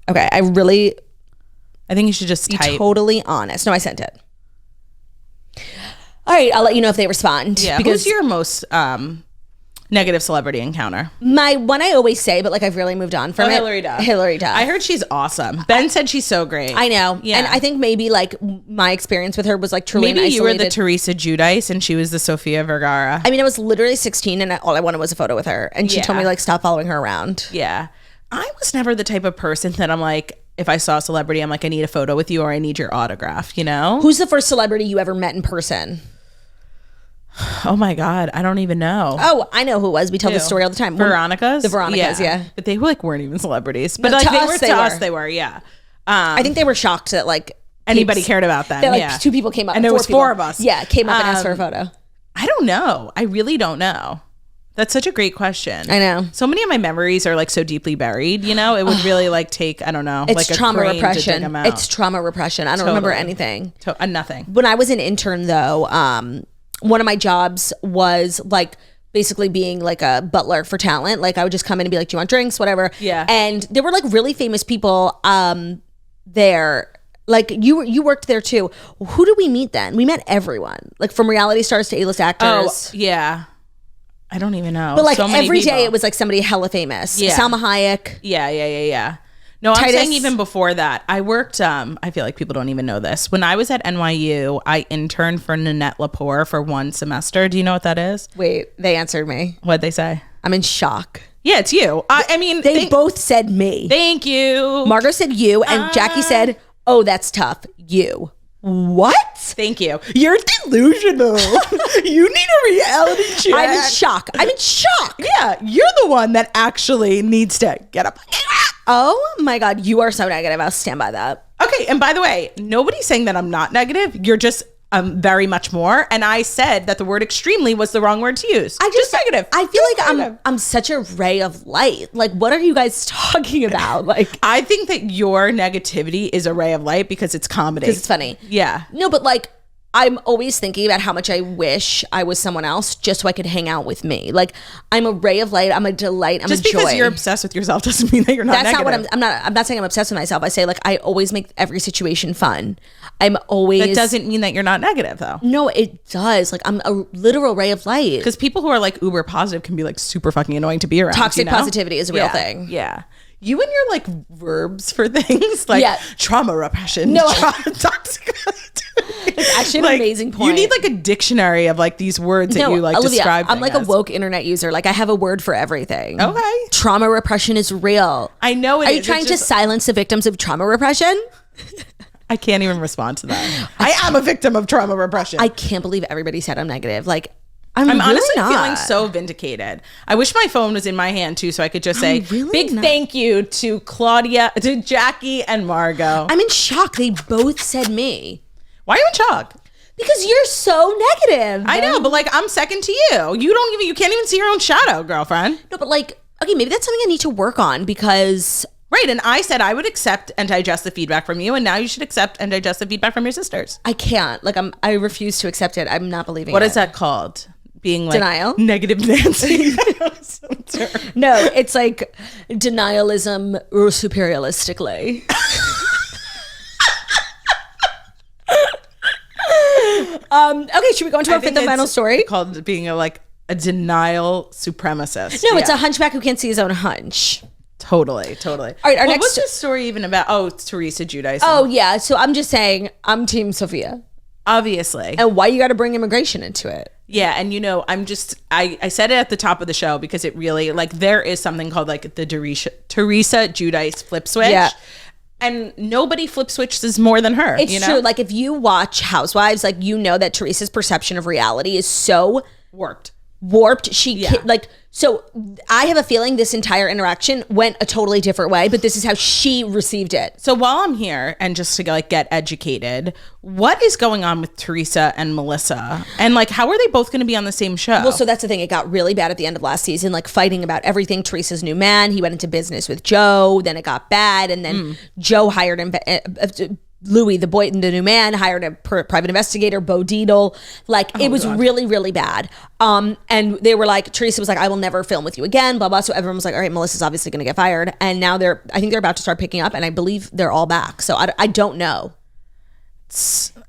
A: Okay, I
B: think you should just
A: be
B: type.
A: Totally honest. No, I sent it. All right, I'll let you know if they respond.
B: Yeah,
A: because
B: who's your most negative celebrity encounter?
A: my one I always say, but like I've really moved on from it.
B: Hillary Duff.
A: Hillary Duff.
B: I heard she's awesome. Ben said she's so great.
A: I know.
B: Yeah.
A: And I think maybe like my experience with her was like truly
B: maybe
A: an
B: you were the
A: isolated-
B: Teresa Giudice and she was the Sofia Vergara.
A: I mean, I was literally 16 and all I wanted was a photo with her. And she told me like, stop following her around.
B: Yeah. I was never the type of person that I'm like, if I saw a celebrity, I'm like, I need a photo with you or I need your autograph, you know?
A: Who's the first celebrity you ever met in person?
B: Oh my God. I don't even know.
A: Oh, I know who it was. We tell this story all the time.
B: Veronica's?
A: The Veronicas, yeah.
B: But they like weren't even celebrities. But
A: No,
B: like
A: to us,
B: they were, yeah.
A: I think they were shocked that like
B: anybody cared about them.
A: That like
B: yeah.
A: 2 people came up.
B: And there was 4 of us.
A: Yeah, came up and asked for a photo.
B: I don't know. I really don't know. That's such a great question.
A: I know.
B: So many of my memories are like so deeply buried, you know? It would really like take, I don't know,
A: It's
B: like
A: trauma
B: a crane
A: repression.
B: to dig them out.
A: It's trauma repression. I don't remember anything.
B: Nothing.
A: When I was an intern though, one of my jobs was like basically being like a butler for talent. Like I would just come in and be like, do you want drinks? Whatever.
B: Yeah.
A: And there were like really famous people there. Like you worked there too. Who did we meet then? We met everyone. Like from reality stars to A-list actors.
B: Oh, yeah. I don't even know.
A: But like
B: so many
A: every
B: people.
A: day it was like somebody hella famous.
B: Yeah.
A: Salma Hayek.
B: Yeah. No, I'm saying even before that, I worked, I feel like people don't even know this. When I was at NYU, I interned for Nanette Lepore for 1 semester. Do you know what that is?
A: Wait, they answered me.
B: What'd they say?
A: I'm in shock.
B: Yeah, it's you. I mean,
A: they both said me.
B: Thank you.
A: Margot said you, and Jackie said, oh, that's tough. You. What?
B: Thank you. You're delusional. You need a reality check.
A: I'm in shock.
B: Yeah, you're the one that actually needs to get up.
A: Oh my God, you are so negative. I'll stand by that.
B: Okay, and by the way, nobody's saying that I'm not negative. You're just very much more. And I said that the word extremely was the wrong word to use. Just negative.
A: I feel like I'm such a ray of light. Like, what are you guys talking about? Like,
B: I think that your negativity is a ray of light because it's comedy.
A: Because it's funny.
B: Yeah.
A: No, but like, I'm always thinking about how much I wish I was someone else just so I could hang out with me. Like, I'm a ray of light. I'm a delight. I'm
B: just
A: a joy.
B: Because you're obsessed with yourself doesn't mean that you're not
A: That's
B: negative.
A: not what I'm not saying I'm obsessed with myself. I say, like, I always make every situation fun. I'm always.
B: That doesn't mean that you're not negative, though.
A: No, it does. Like, I'm a literal ray of light.
B: Because people who are like uber positive can be like super fucking annoying to be around.
A: Toxic positivity is a real thing.
B: Yeah. You and your like verbs for things like trauma repression.
A: No,
B: toxic positivity.
A: It's actually an amazing point.
B: You need like a dictionary of like these words that you like
A: Olivia,
B: describe.
A: I'm like a woke internet user. Like, I have a word for everything.
B: Okay.
A: Trauma repression is real.
B: I know it
A: Are
B: is.
A: you trying to silence the victims of trauma repression?
B: I can't even respond to that. I am a victim of trauma repression.
A: I can't believe everybody said I'm negative. Like, I'm really
B: honestly
A: not.
B: feeling so vindicated. I wish my phone was in my hand too, so I could just say big thank you to Claudia, to Jackie, and Margot.
A: I'm in shock. They both said me.
B: Why are you in shock?
A: Because you're so negative.
B: I know, but like I'm second to you. You can't even see your own shadow, girlfriend.
A: No, but like, okay, maybe that's something I need to work on because.
B: Right, and I said I would accept and digest the feedback from you, and now you should accept and digest the feedback from your sisters.
A: I can't. Like, I refuse to accept it. I'm not believing
B: What
A: it.
B: is that called? Being like
A: denial?
B: Negative Nancy.
A: No, it's like denialism superialistically. Okay, should we go into our fifth and final story?
B: Called being a denial supremacist.
A: No, it's a hunchback who can't see his own hunch.
B: Totally.
A: All right, our next.
B: What's this story even about? Oh, it's Teresa Giudice.
A: Oh yeah, so I'm just saying I'm Team Sofia.
B: Obviously.
A: And why you got to bring immigration into it?
B: Yeah, and I said it at the top of the show because it really there is something called like the Teresa Giudice flip switch. Yeah. And nobody flip switches more than her.
A: It's true. Like, if you watch Housewives, like, you know that Teresa's perception of reality is so
B: warped.
A: So I have a feeling this entire interaction went a totally different way, but this is how she received it.
B: So while I'm here and just to get educated, what is going on with Teresa and Melissa? And how are they both going to be on the same show?
A: Well, so that's the thing. It got really bad at the end of last season, fighting about everything. Teresa's new man, he went into business with Joe, then it got bad, and then Joe hired him. Louis, the new man, hired a private investigator, Bo Deedle. It was really, really bad. And they were Teresa was I will never film with you again, blah, blah. So everyone was all right, Melissa's obviously going to get fired. And now I think they're about to start picking up, and I believe they're all back. So I don't know.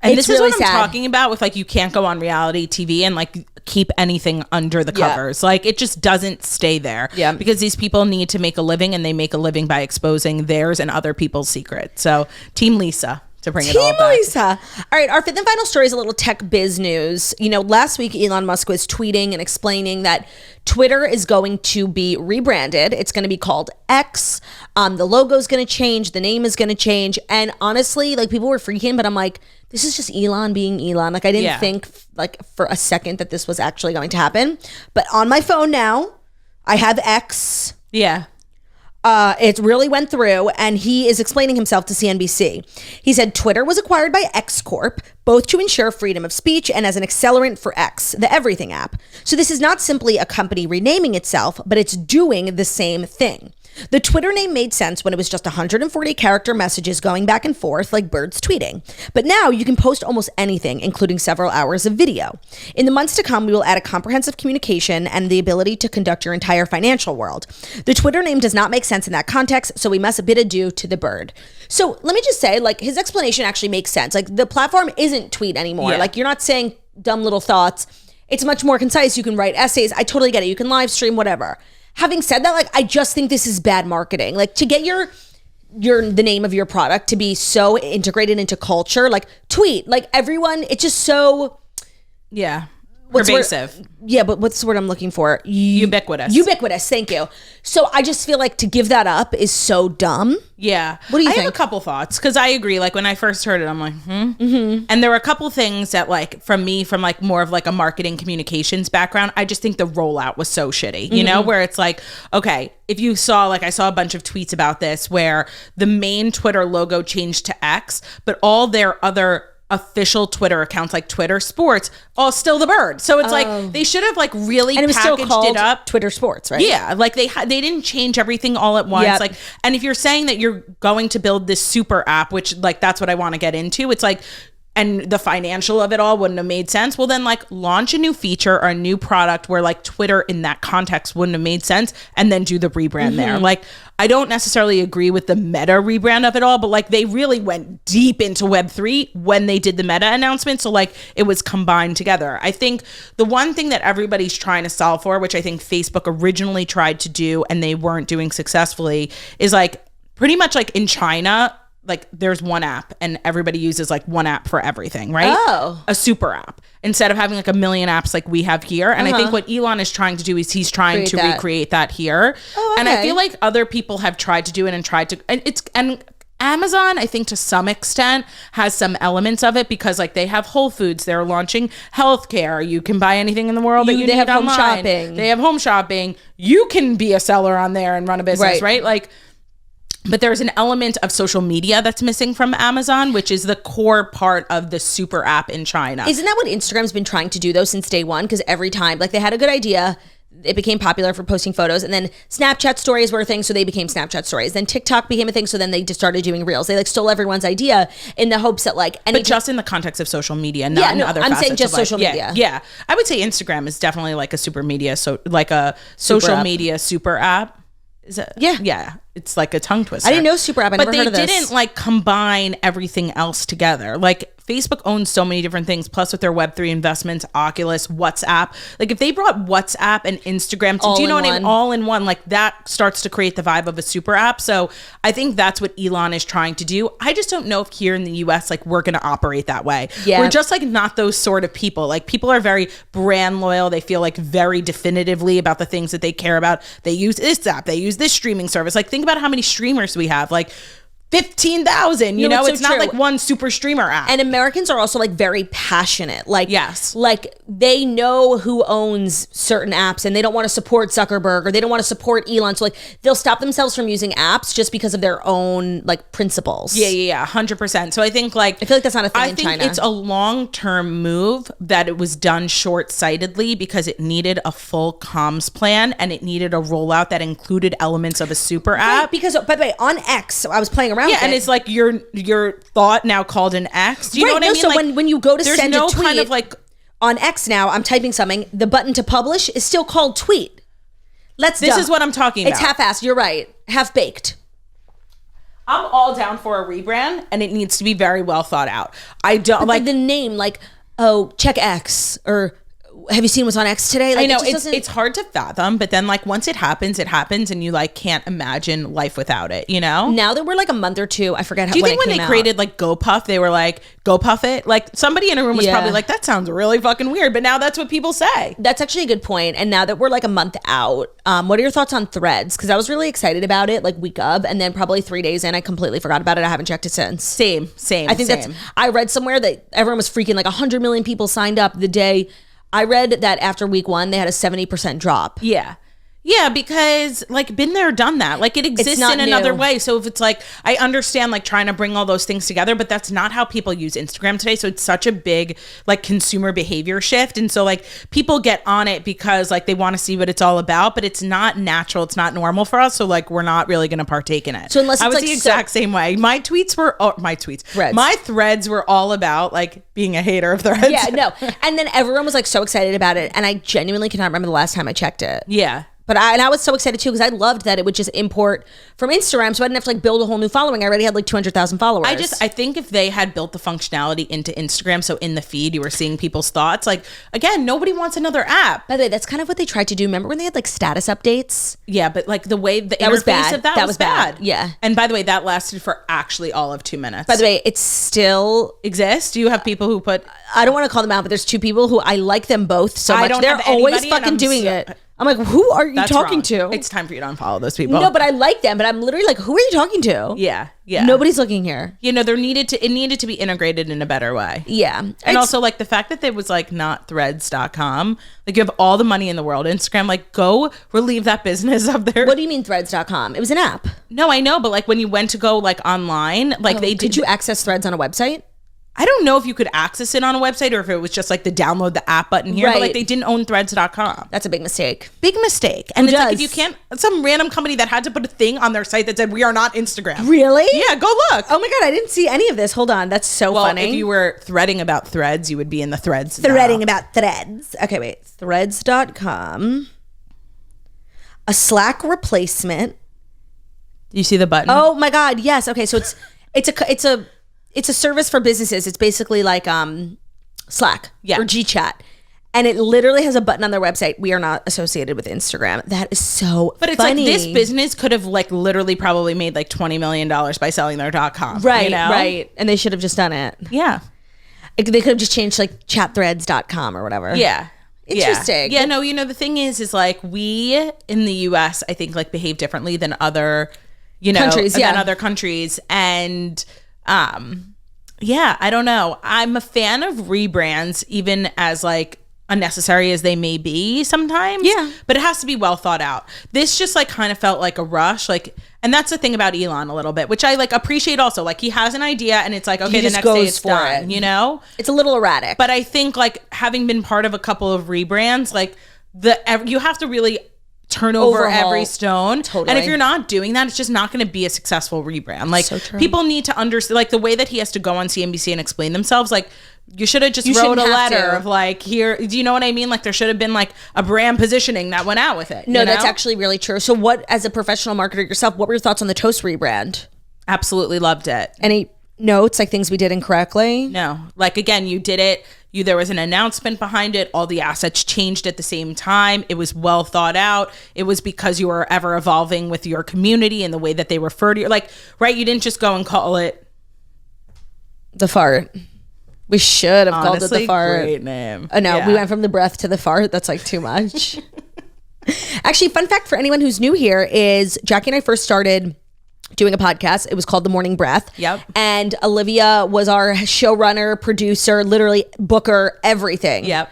B: And this is really what I'm talking about with you can't go on reality TV and keep anything under the covers. It just doesn't stay there.
A: Yeah.
B: Because these people need to make a living, and they make a living by exposing theirs and other people's secrets. So Team Lisa to bring it all back.
A: Team Lisa. All right, our fifth and final story is a little tech biz news. Last week Elon Musk was tweeting and explaining that Twitter is going to be rebranded. It's going to be called X. The logo is going to change. The name is going to change. And honestly, people were freaking, but I'm this is just Elon being Elon. I didn't think for a second that this was actually going to happen. But on my phone now, I have X.
B: Yeah.
A: It really went through, and he is explaining himself to CNBC. He said Twitter was acquired by X Corp, both to ensure freedom of speech and as an accelerant for X, the everything app. So this is not simply a company renaming itself, but it's doing the same thing. The Twitter name made sense when it was just 140 character messages going back and forth like birds tweeting. But now you can post almost anything, including several hours of video. In the months to come, we will add a comprehensive communication and the ability to conduct your entire financial world. The Twitter name does not make sense in that context, so we must bid adieu to the bird. So let me just say, his explanation actually makes sense. The platform isn't tweet anymore.
B: Yeah.
A: You're not saying dumb little thoughts. It's much more concise. You can write essays. I totally get it. You can live stream, whatever. Having said that, I just think this is bad marketing. To get the name of your product to be so integrated into culture, tweet, everyone, it's just so...
B: Yeah. Pervasive.
A: Yeah, but what's the word I'm looking for?
B: Ubiquitous.
A: Ubiquitous, thank you. So I just feel to give that up is so dumb.
B: Yeah.
A: What do you think?
B: I have a couple thoughts, because I agree. When I first heard it, I'm Mm-hmm. And there were a couple things that from me, from more of a marketing communications background, I just think the rollout was so shitty, you know, where it's okay, if you saw, I saw a bunch of tweets about this where the main Twitter logo changed to X, but all their other official Twitter accounts Twitter Sports, all still the bird. So it's they should have really
A: and it was
B: packaged
A: still called
B: it up.
A: Twitter Sports, right?
B: Yeah, they didn't change everything all at once.
A: Yep.
B: And if you're saying that you're going to build this super app, which that's what I want to get into, it's and the financial of it all wouldn't have made sense. Well, then like launch a new feature or a new product where like Twitter in that context wouldn't have made sense, and then do the rebrand there. Like, I don't necessarily agree with the Meta rebrand of it all, but like they really went deep into Web3 when they did the Meta announcement. So like it was combined together. I think the one thing that everybody's trying to solve for, which I think Facebook originally tried to do and they weren't doing successfully, is like pretty much like in China, like there's one app and everybody uses like one app for everything, right?
A: Oh.
B: A super app instead of having like a million apps like we have here. And I think what Elon is trying to do is he's trying to recreate that here.
A: Oh, okay.
B: And I feel like other people have tried to do it and Amazon, I think to some extent has some elements of it because like they have Whole Foods, they're launching healthcare. You can buy anything in the world that you need
A: have
B: online.
A: home shopping.
B: They have home shopping. You can be a seller on there and run a business, right? Like, but there's an element of social media that's missing from Amazon, which is the core part of the super app in China.
A: Isn't that what Instagram's been trying to do though since day one? Because every time, like they had a good idea, it became popular for posting photos, and then Snapchat stories were a thing, so they became Snapchat stories. Then TikTok became a thing, so then they just started doing reels. They like stole everyone's idea in the hopes that like,
B: but just in the context of social media, not in other.
A: I'm
B: facets
A: saying just
B: of, like,
A: social media.
B: Yeah, I would say Instagram is definitely like a super media, so like a social media super app. Is it? Yeah. It's like a tongue twister.
A: I didn't know super app. I never heard of this.
B: But they didn't like combine everything else together. Like Facebook owns so many different things. Plus with their Web3 investments, Oculus, WhatsApp. Like if they brought WhatsApp and Instagram to, do you know what I mean? All in one, like that starts to create the vibe of a super app. So I think that's what Elon is trying to do. I just don't know if here in the US, like we're going to operate that way. Yeah. We're just like not those sort of people. Like people are very brand loyal. They feel like very definitively about the things that they care about. They use this app. They use this streaming service. Like think about how many streamers we have. Like 15,000, you know, it's not like one super streamer app.
A: And Americans are also like very passionate. Like,
B: yes,
A: like they know who owns certain apps and they don't want to support Zuckerberg or they don't want to support Elon. So like they'll stop themselves from using apps just because of their own like principles.
B: Yeah. 100%. So I think like,
A: I feel like that's not a thing in China.
B: I think it's a long-term move that it was done short-sightedly because it needed a full comms plan and it needed a rollout that included elements of a super app.
A: Right, because by the way, on X, so I was playing around with
B: and it's like your thought now called an X. Do you know what I mean?
A: So
B: like,
A: when you go to send a tweet,
B: kind of like
A: on X now, I'm typing something. The button to publish is still called tweet. This
B: is what I'm talking about.
A: It's half-assed. You're right. Half-baked.
B: I'm all down for a rebrand, and it needs to be very well thought out. I don't like
A: the name, like check X or. Have you seen what's on X today? Like,
B: I know it's hard to fathom, but then like once it happens, and you like can't imagine life without it. You know.
A: Now that we're like a month or two, I forget.
B: Do you think when they created like GoPuff, they were like Go Puff it? Like somebody in a room was probably like, that sounds really fucking weird, but now that's what people say.
A: That's actually a good point. And now that we're like a month out, what are your thoughts on Threads? Because I was really excited about it like week of, and then probably 3 days in, I completely forgot about it. I haven't checked it since.
B: Same.
A: I think I read somewhere that everyone was freaking like 100 million people signed up the day. I read that after week 1, they had a 70% drop.
B: Yeah, because like been there, done that. Like it exists in another way. So if it's like, I understand like trying to bring all those things together, but that's not how people use Instagram today. So it's such a big like consumer behavior shift. And so like people get on it because like they want to see what it's all about, but it's not natural. It's not normal for us. So like we're not really going to partake in it.
A: So unless it's
B: I was
A: like
B: the exact same way. My threads were all about like being a hater of Threads.
A: Yeah, no. And then everyone was like so excited about it. And I genuinely cannot remember the last time I checked it.
B: Yeah.
A: But I was so excited too because I loved that it would just import from Instagram, so I didn't have to like build a whole new following. I already had like 200,000 followers.
B: I think if they had built the functionality into Instagram, so in the feed you were seeing people's thoughts. Like again, nobody wants another app.
A: By the way, that's kind of what they tried to do. Remember when they had like status updates?
B: Yeah, but like the way the interface of that was bad.
A: Yeah.
B: And by the way, that lasted for actually all of 2 minutes.
A: By the way, it still
B: exists. Do you have people who put?
A: I don't want to call them out, but there's 2 people who I like them both so much. They're always fucking doing it. I'm like, who are you talking to?
B: It's time for you to unfollow those people.
A: No, but I like them. But I'm literally like, who are you talking to?
B: Yeah.
A: Nobody's looking here.
B: You know, it needed to be integrated in a better way.
A: Yeah.
B: And also like the fact that there was like not threads.com, like you have all the money in the world. Instagram, like go relieve that business of their.
A: What do you mean threads.com? It was an app.
B: No, I know. But like when you went to go like online, like they did.
A: Could you access Threads on a website?
B: I don't know if you could access it on a website or if it was just like the download the app button here, but like they didn't own threads.com.
A: That's a big mistake.
B: Big mistake. And it's like, if you can't, some random company that had to put a thing on their site that said, we are not Instagram.
A: Really?
B: Yeah, go look.
A: Oh my God, I didn't see any of this. Hold on. That's so funny.
B: If you were threading about threads, you would be in the threads.
A: Threading about threads. Okay, wait. Threads.com. A Slack replacement.
B: You see the button?
A: Oh my God, yes. Okay, so it's a service for businesses. It's basically like Slack or GChat. And it literally has a button on their website. We are not associated with Instagram. That is so
B: But it's
A: funny.
B: like this business could have like literally probably made like $20 million by selling their .com.
A: Right,
B: you know?
A: right. And they should have just done it.
B: Yeah.
A: They could have just changed like chatthreads.com or whatever.
B: Yeah.
A: Interesting.
B: Yeah, no, the thing is like we in the US, I think like behave differently than other, countries, than other countries. And I don't know. I'm a fan of rebrands, even as like unnecessary as they may be sometimes.
A: Yeah.
B: But it has to be well thought out. This just like kind of felt like a rush. Like, and that's the thing about Elon a little bit, which I like appreciate also. Like he has an idea and it's like, okay, the next day it's done,
A: It's a little erratic.
B: But I think like having been part of a couple of rebrands, like you have to really turn over every stone.
A: Totally.
B: And if you're not doing that, it's just not going to be a successful rebrand. Like people need to understand, like the way that he has to go on CNBC and explain themselves, like you should have just wrote a letter of like, here, do you know what I mean? Like there should have been like a brand positioning that went out with it.
A: No, that's actually really true. So what, as a professional marketer yourself, what were your thoughts on the Toast rebrand?
B: Absolutely loved it.
A: Any notes, like things we did incorrectly?
B: No. Like again, you did it. There was an announcement behind it. All the assets changed at the same time. It was well thought out. It was because you were ever evolving with your community and the way that they refer to you. Like, right, you didn't just go and call it
A: The Fart. We should have called it The Fart.
B: Great name.
A: Oh no, we went from the breath to the fart. That's like too much. Actually, fun fact for anyone who's new here is Jackie and I first started doing a podcast. It was called The Morning Breath.
B: Yep.
A: And Olivia was our showrunner, producer, literally booker, everything.
B: Yep.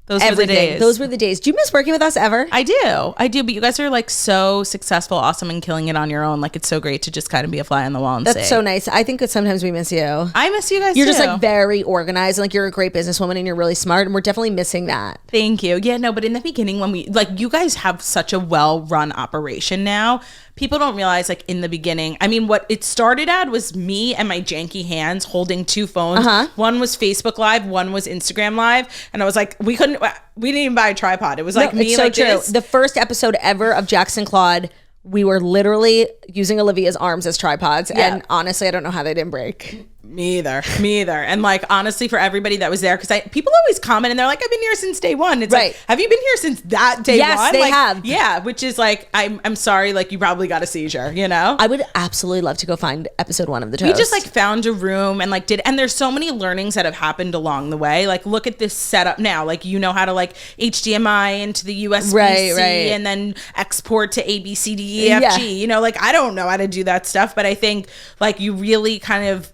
B: Those were the days.
A: Those were the days. Do you miss working with us ever?
B: I do. But you guys are like so successful, awesome, and killing it on your own. Like it's so great to just kind of be a fly on the wall and
A: That's so nice. I think that sometimes we miss you.
B: I miss you guys
A: You're
B: too.
A: just like very organized and like you're a great businesswoman and you're really smart and we're definitely missing that.
B: Thank you. Yeah, no, but in the beginning when we like you guys have such a well-run operation now. People don't realize like in the beginning, I mean, what it started at was me and my janky hands holding two phones. One was Facebook Live, one was Instagram Live. And I was like, we didn't even buy a tripod. It was like me like this.
A: The first episode ever of Jackson Claude, we were literally using Olivia's arms as tripods. Yeah. And honestly, I don't know how they didn't break.
B: Me either. And like, honestly, for everybody that was there, because people always comment and they're like, I've been here since day one. It's like, have you been here since that day one?
A: Yes, they have.
B: Yeah, which is like, I'm sorry, like you probably got a seizure,
A: I would absolutely love to go find episode 1 of The Toast.
B: We just like found a room and like and there's so many learnings that have happened along the way. Like look at this setup now. Like you know how to like HDMI into the USB-C and then export to A, B, C, D, E, F, G. Like I don't know how to do that stuff, but I think like you really kind of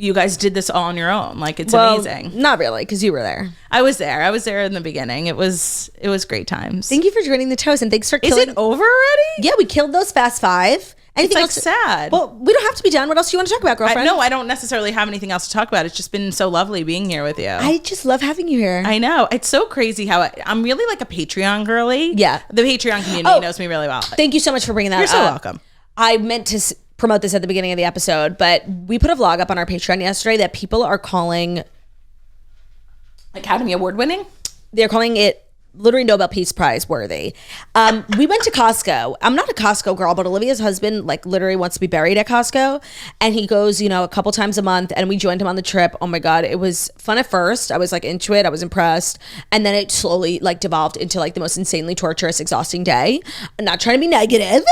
B: you guys did this all on your own. Like it's amazing.
A: Not really, because you were there.
B: I was there in the beginning. It was great times.
A: Thank you for joining The Toast and thanks for killing.
B: Is it over already?
A: Yeah, we killed those fast 5. Anything
B: it's like
A: else?
B: Sad.
A: Well, we don't have to be done. What else do you want to talk about, girlfriend?
B: No, I don't necessarily have anything else to talk about. It's just been so lovely being here with you.
A: I just love having you here.
B: I know. It's so crazy how I'm really like a Patreon girly.
A: Yeah.
B: The Patreon community knows me really well.
A: Thank you so much for bringing that up.
B: You're so welcome.
A: I meant to promote this at the beginning of the episode, but we put a vlog up on our Patreon yesterday that people are calling
B: Academy Award winning.
A: They're calling it literally Nobel Peace Prize worthy. We went to Costco. I'm not a Costco girl, but Olivia's husband like literally wants to be buried at Costco, and he goes, a couple times a month, and we joined him on the trip. Oh my God, it was fun at first. I was like into it. I was impressed, and then it slowly like devolved into like the most insanely torturous, exhausting day. I'm not trying to be negative.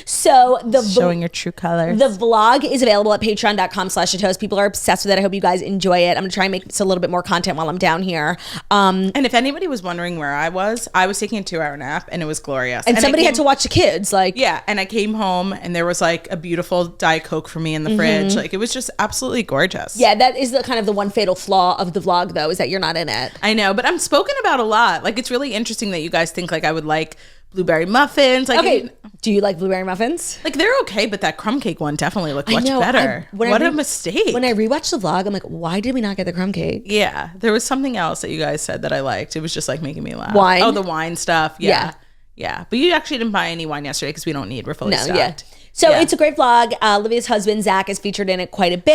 A: So
B: showing your true colors.
A: The vlog is available at patreon.com/thetoast. People are obsessed with it. I hope you guys enjoy it. I'm gonna try and make a little bit more content while I'm down here.
B: And if anybody was wondering where I was taking a 2-hour nap and it was glorious.
A: And somebody had to watch the kids.
B: And I came home and there was like a beautiful Diet Coke for me in the fridge. Like it was just absolutely gorgeous.
A: Yeah, that is the kind of the one fatal flaw of the vlog though, is that you're not in it.
B: I know, but I'm spoken about a lot. Like it's really interesting that you guys think like I would like blueberry muffins. Like,
A: Okay, do you like blueberry muffins?
B: like they're okay, but that crumb cake one definitely looked much
A: know,
B: better. What a mistake.
A: When I rewatched the vlog, I'm like, why did we not get the crumb cake?
B: Yeah, there was something else that you guys said that I liked. It was just like making me laugh.
A: Wine?
B: Oh, the wine stuff. Yeah. But you actually didn't buy any wine yesterday because we don't need. We're fully stocked.
A: So it's a great vlog. Olivia's husband, Zach, is featured in it quite a bit.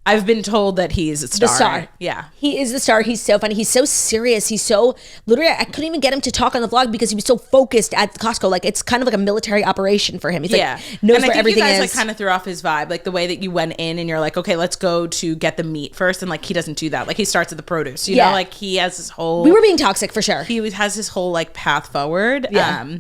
B: I've been told that he's a star.
A: The star.
B: Yeah.
A: He is the star. He's so funny. He's so serious. He's so, literally, I couldn't even get him to talk on the vlog because he was so focused at Costco. Like, it's kind of like a military operation for him. He's like, knows
B: and
A: where everything
B: you guys
A: is.
B: like kind of threw off his vibe, like the way that you went in and you're like, okay, let's go to get the meat first, and like he doesn't do that. Like he starts at the produce, you know, like he has this whole.
A: We were being toxic for sure.
B: He has his whole like path forward.
A: Yeah.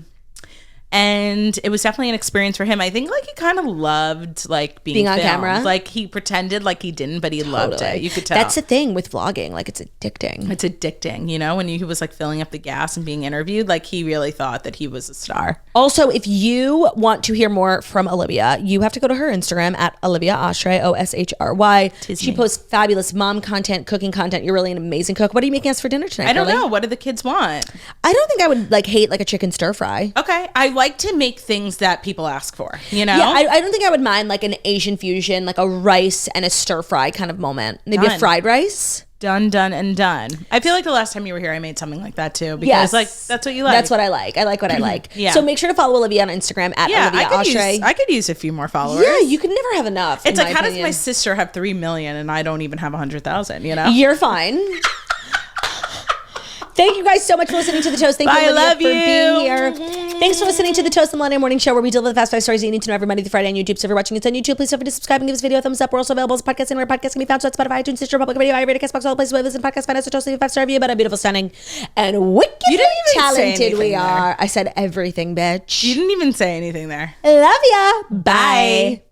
B: And it was definitely an experience for him. I think like he kind of loved like being
A: on
B: filmed.
A: camera.
B: Like he pretended like he didn't, but he loved it. You could tell.
A: That's the thing with vlogging. Like, it's addicting.
B: It's addicting, you know, when he was like filling up the gas and being interviewed, like he really thought that he was a star.
A: Also, if you want to hear more from Olivia, you have to go to her Instagram at Olivia Oshry, Oshry. She posts fabulous mom content, cooking content. You're really an amazing cook. What are you making us for dinner tonight?
B: I don't know. What do the kids want?
A: I don't think I would like hate like a chicken stir fry.
B: Okay. I like to make things that people ask for, you know?
A: Yeah, I don't think I would mind like an Asian fusion, like a rice and a stir fry kind of moment. Maybe a fried rice.
B: Done, done, and done. I feel like the last time you were here, I made something like that too. Because like that's what you like.
A: That's what I like. I like what I like.
B: Yeah.
A: So make sure to follow Olivia on Instagram at Olivia Oshry.
B: I could use a few more followers.
A: Yeah, you could never have enough.
B: It's like, how does my sister have 3 million and I don't even have 100,000? You know,
A: you're fine. Thank you guys so much for listening to The Toast. Thank you, Olivia, for being here. Thanks for listening to The Toast, the Millennial Morning Show, where we deal with the fast 5 stories that you need to know every Monday through Friday on YouTube. So if you're watching us on YouTube, please don't forget to subscribe and give this video a thumbs up. We're also available as a podcast anywhere podcasts can be found. So it's Spotify, iTunes, Stitcher, Public Radio, iRadio, Castbox, all the places where listen podcast. Find us at Toast, leave a 5-star review about how beautiful, stunning, and wickedly talented we are. I said everything, bitch.
B: You didn't even say anything there.
A: Love ya. Bye.